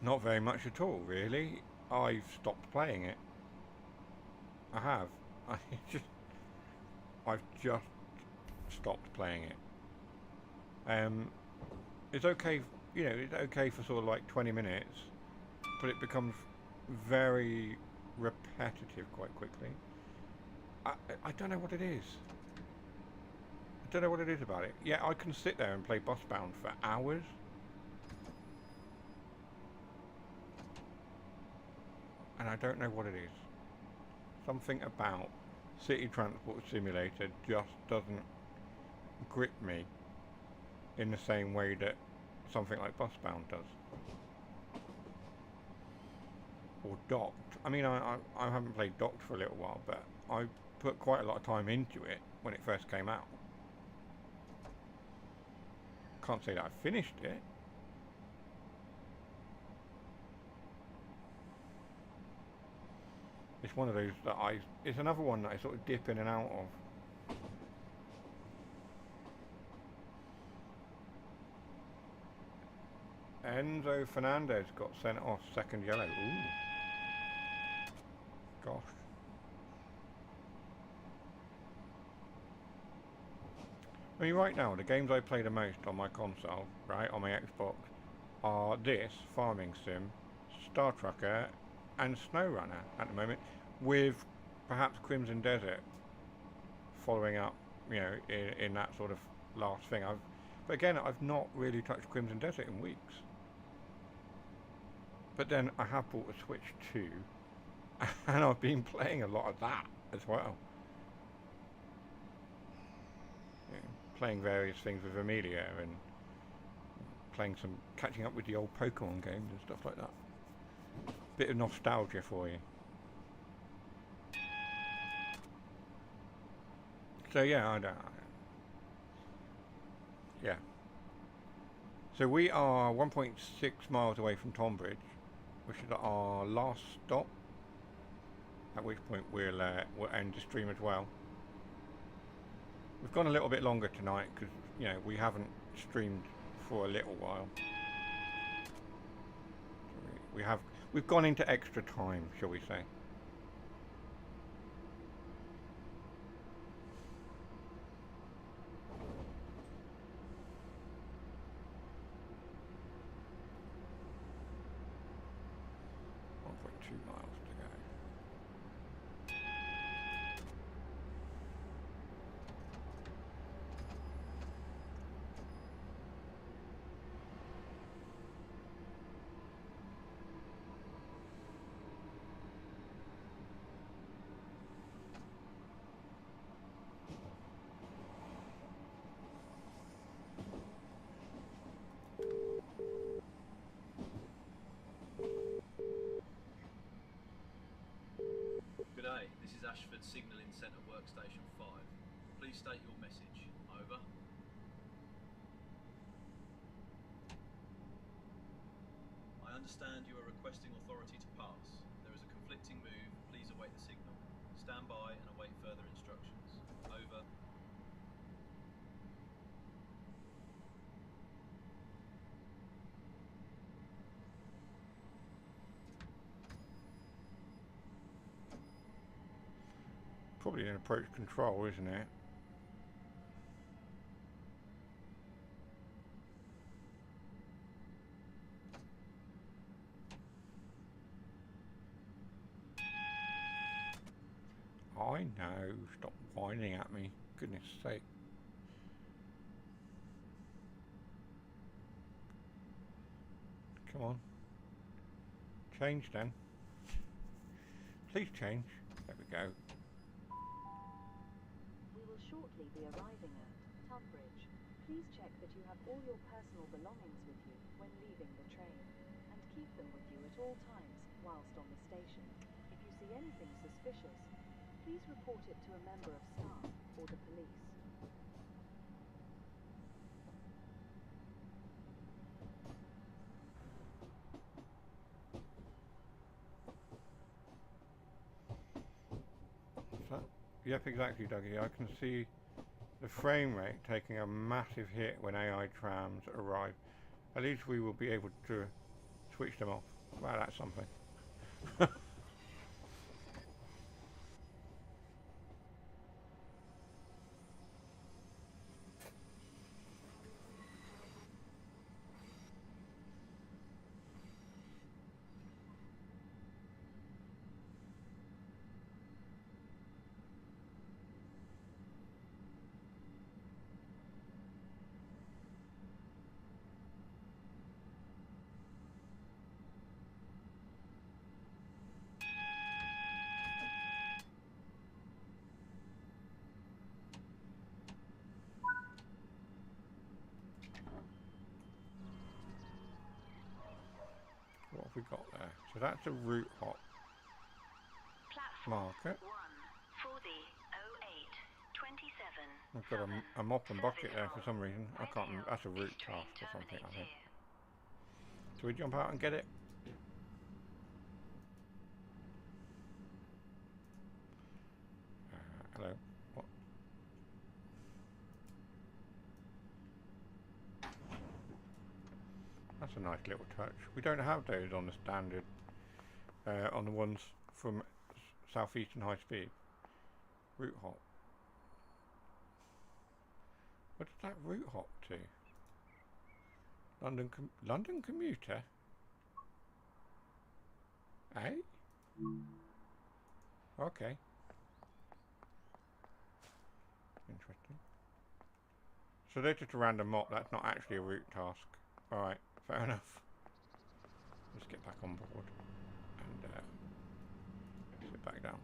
not very much at all, really. I've stopped playing it. I have. I've just stopped playing it. It's okay, you know, it's okay for sort of like 20 minutes, but it becomes very repetitive quite quickly. I don't know what it is. I don't know what it is about it. Yeah, I can sit there and play Busbound for hours. And I don't know what it is. Something about City Transport Simulator just doesn't grip me in the same way that something like Busbound does. Or Docked. I mean, I haven't played Docked for a little while, but I put quite a lot of time into it when it first came out. Can't say that I finished it. It's one of those that it's another one that I sort of dip in and out of. Enzo Fernandez got sent off, second yellow. Ooh. Gosh. I mean, right now, the games I play the most on my console, right, on my Xbox, are this, Farming Sim, Star Trucker, and SnowRunner at the moment, with perhaps Crimson Desert following up, you know, in that sort of last thing. But again, I've not really touched Crimson Desert in weeks. But then I have bought a Switch 2, and I've been playing a lot of that as well. You know, playing various things with Amelia and playing some, catching up with the old Pokemon games and stuff like that. Bit of nostalgia for you. So yeah, yeah. So we are 1.6 miles away from Tonbridge, which is our last stop. At which point we'll end the stream as well. We've gone a little bit longer tonight because, you know, we haven't streamed for a little while. We've gone into extra time, shall we say. G'day, this is Ashford Signalling Centre Workstation 5. Please state your message. Over. I understand you are requesting authority to pass. There is a conflicting move. Please await the signal. Stand by and await further instructions. Over. Probably an approach control, isn't it? I know. Stop whining at me. Goodness sake. Come on. Change then. Please change. There we go. We will shortly be arriving at Tunbridge. Please check that you have all your personal belongings with you when leaving the train, and keep them with you at all times whilst on the station. If you see anything suspicious, please report it to a member of staff or the police. So, yep, exactly, Dougie. I can see the frame rate taking a massive hit when AI trams arrive. At least we will be able to switch them off. Well, that's something. What have we got there? So that's a route hop marker. 1 for the 0827. I've got a mop and bucket there for some reason. I can't remember. That's a route task or something, I think. Do we jump out and get it? Hello. What? That's a nice little touch. We don't have those on the standard, on the ones from Southeastern High Speed. Route hop. What does that route hop to? London commuter? Eh? Okay. Interesting. So they're just a random mop, that's not actually a route task. Alright, fair enough. Let's get back on board and sit back down.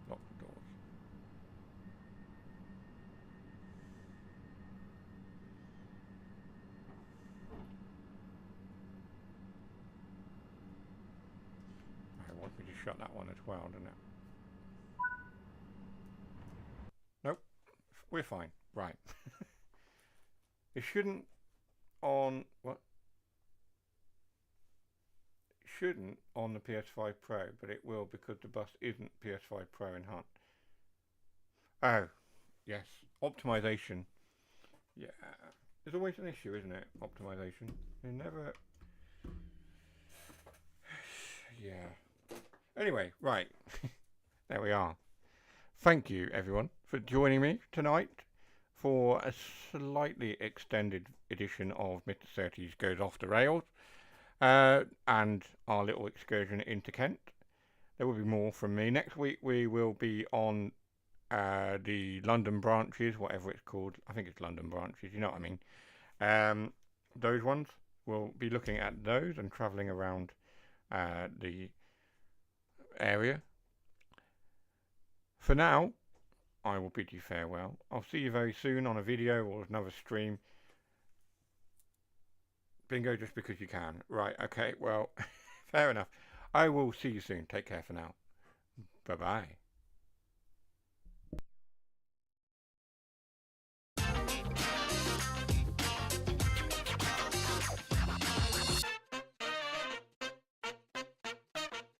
Lock the doors. I want me to shut that one as well, doesn't it? Nope, we're fine. Right. It shouldn't on what? It shouldn't on the PS5 Pro, but it will because the bus isn't PS5 Pro in Hunt. Oh, yes, optimization. Yeah, there's always an issue, isn't it? Optimization. You never. Yeah. Anyway, right. There we are. Thank you, everyone, for joining me tonight for a slightly extended edition of Mr.Surtees Goes Off the Rails and our little excursion into Kent. There will be more from me. Next week we will be on the London branches, whatever it's called. I think it's London branches, you know what I mean. Those ones. We'll be looking at those and travelling around the area. For now, I will bid you farewell. I'll see you very soon on a video or another stream. Bingo just because you can. Right, okay, well, fair enough. I will see you soon. Take care for now. Bye-bye.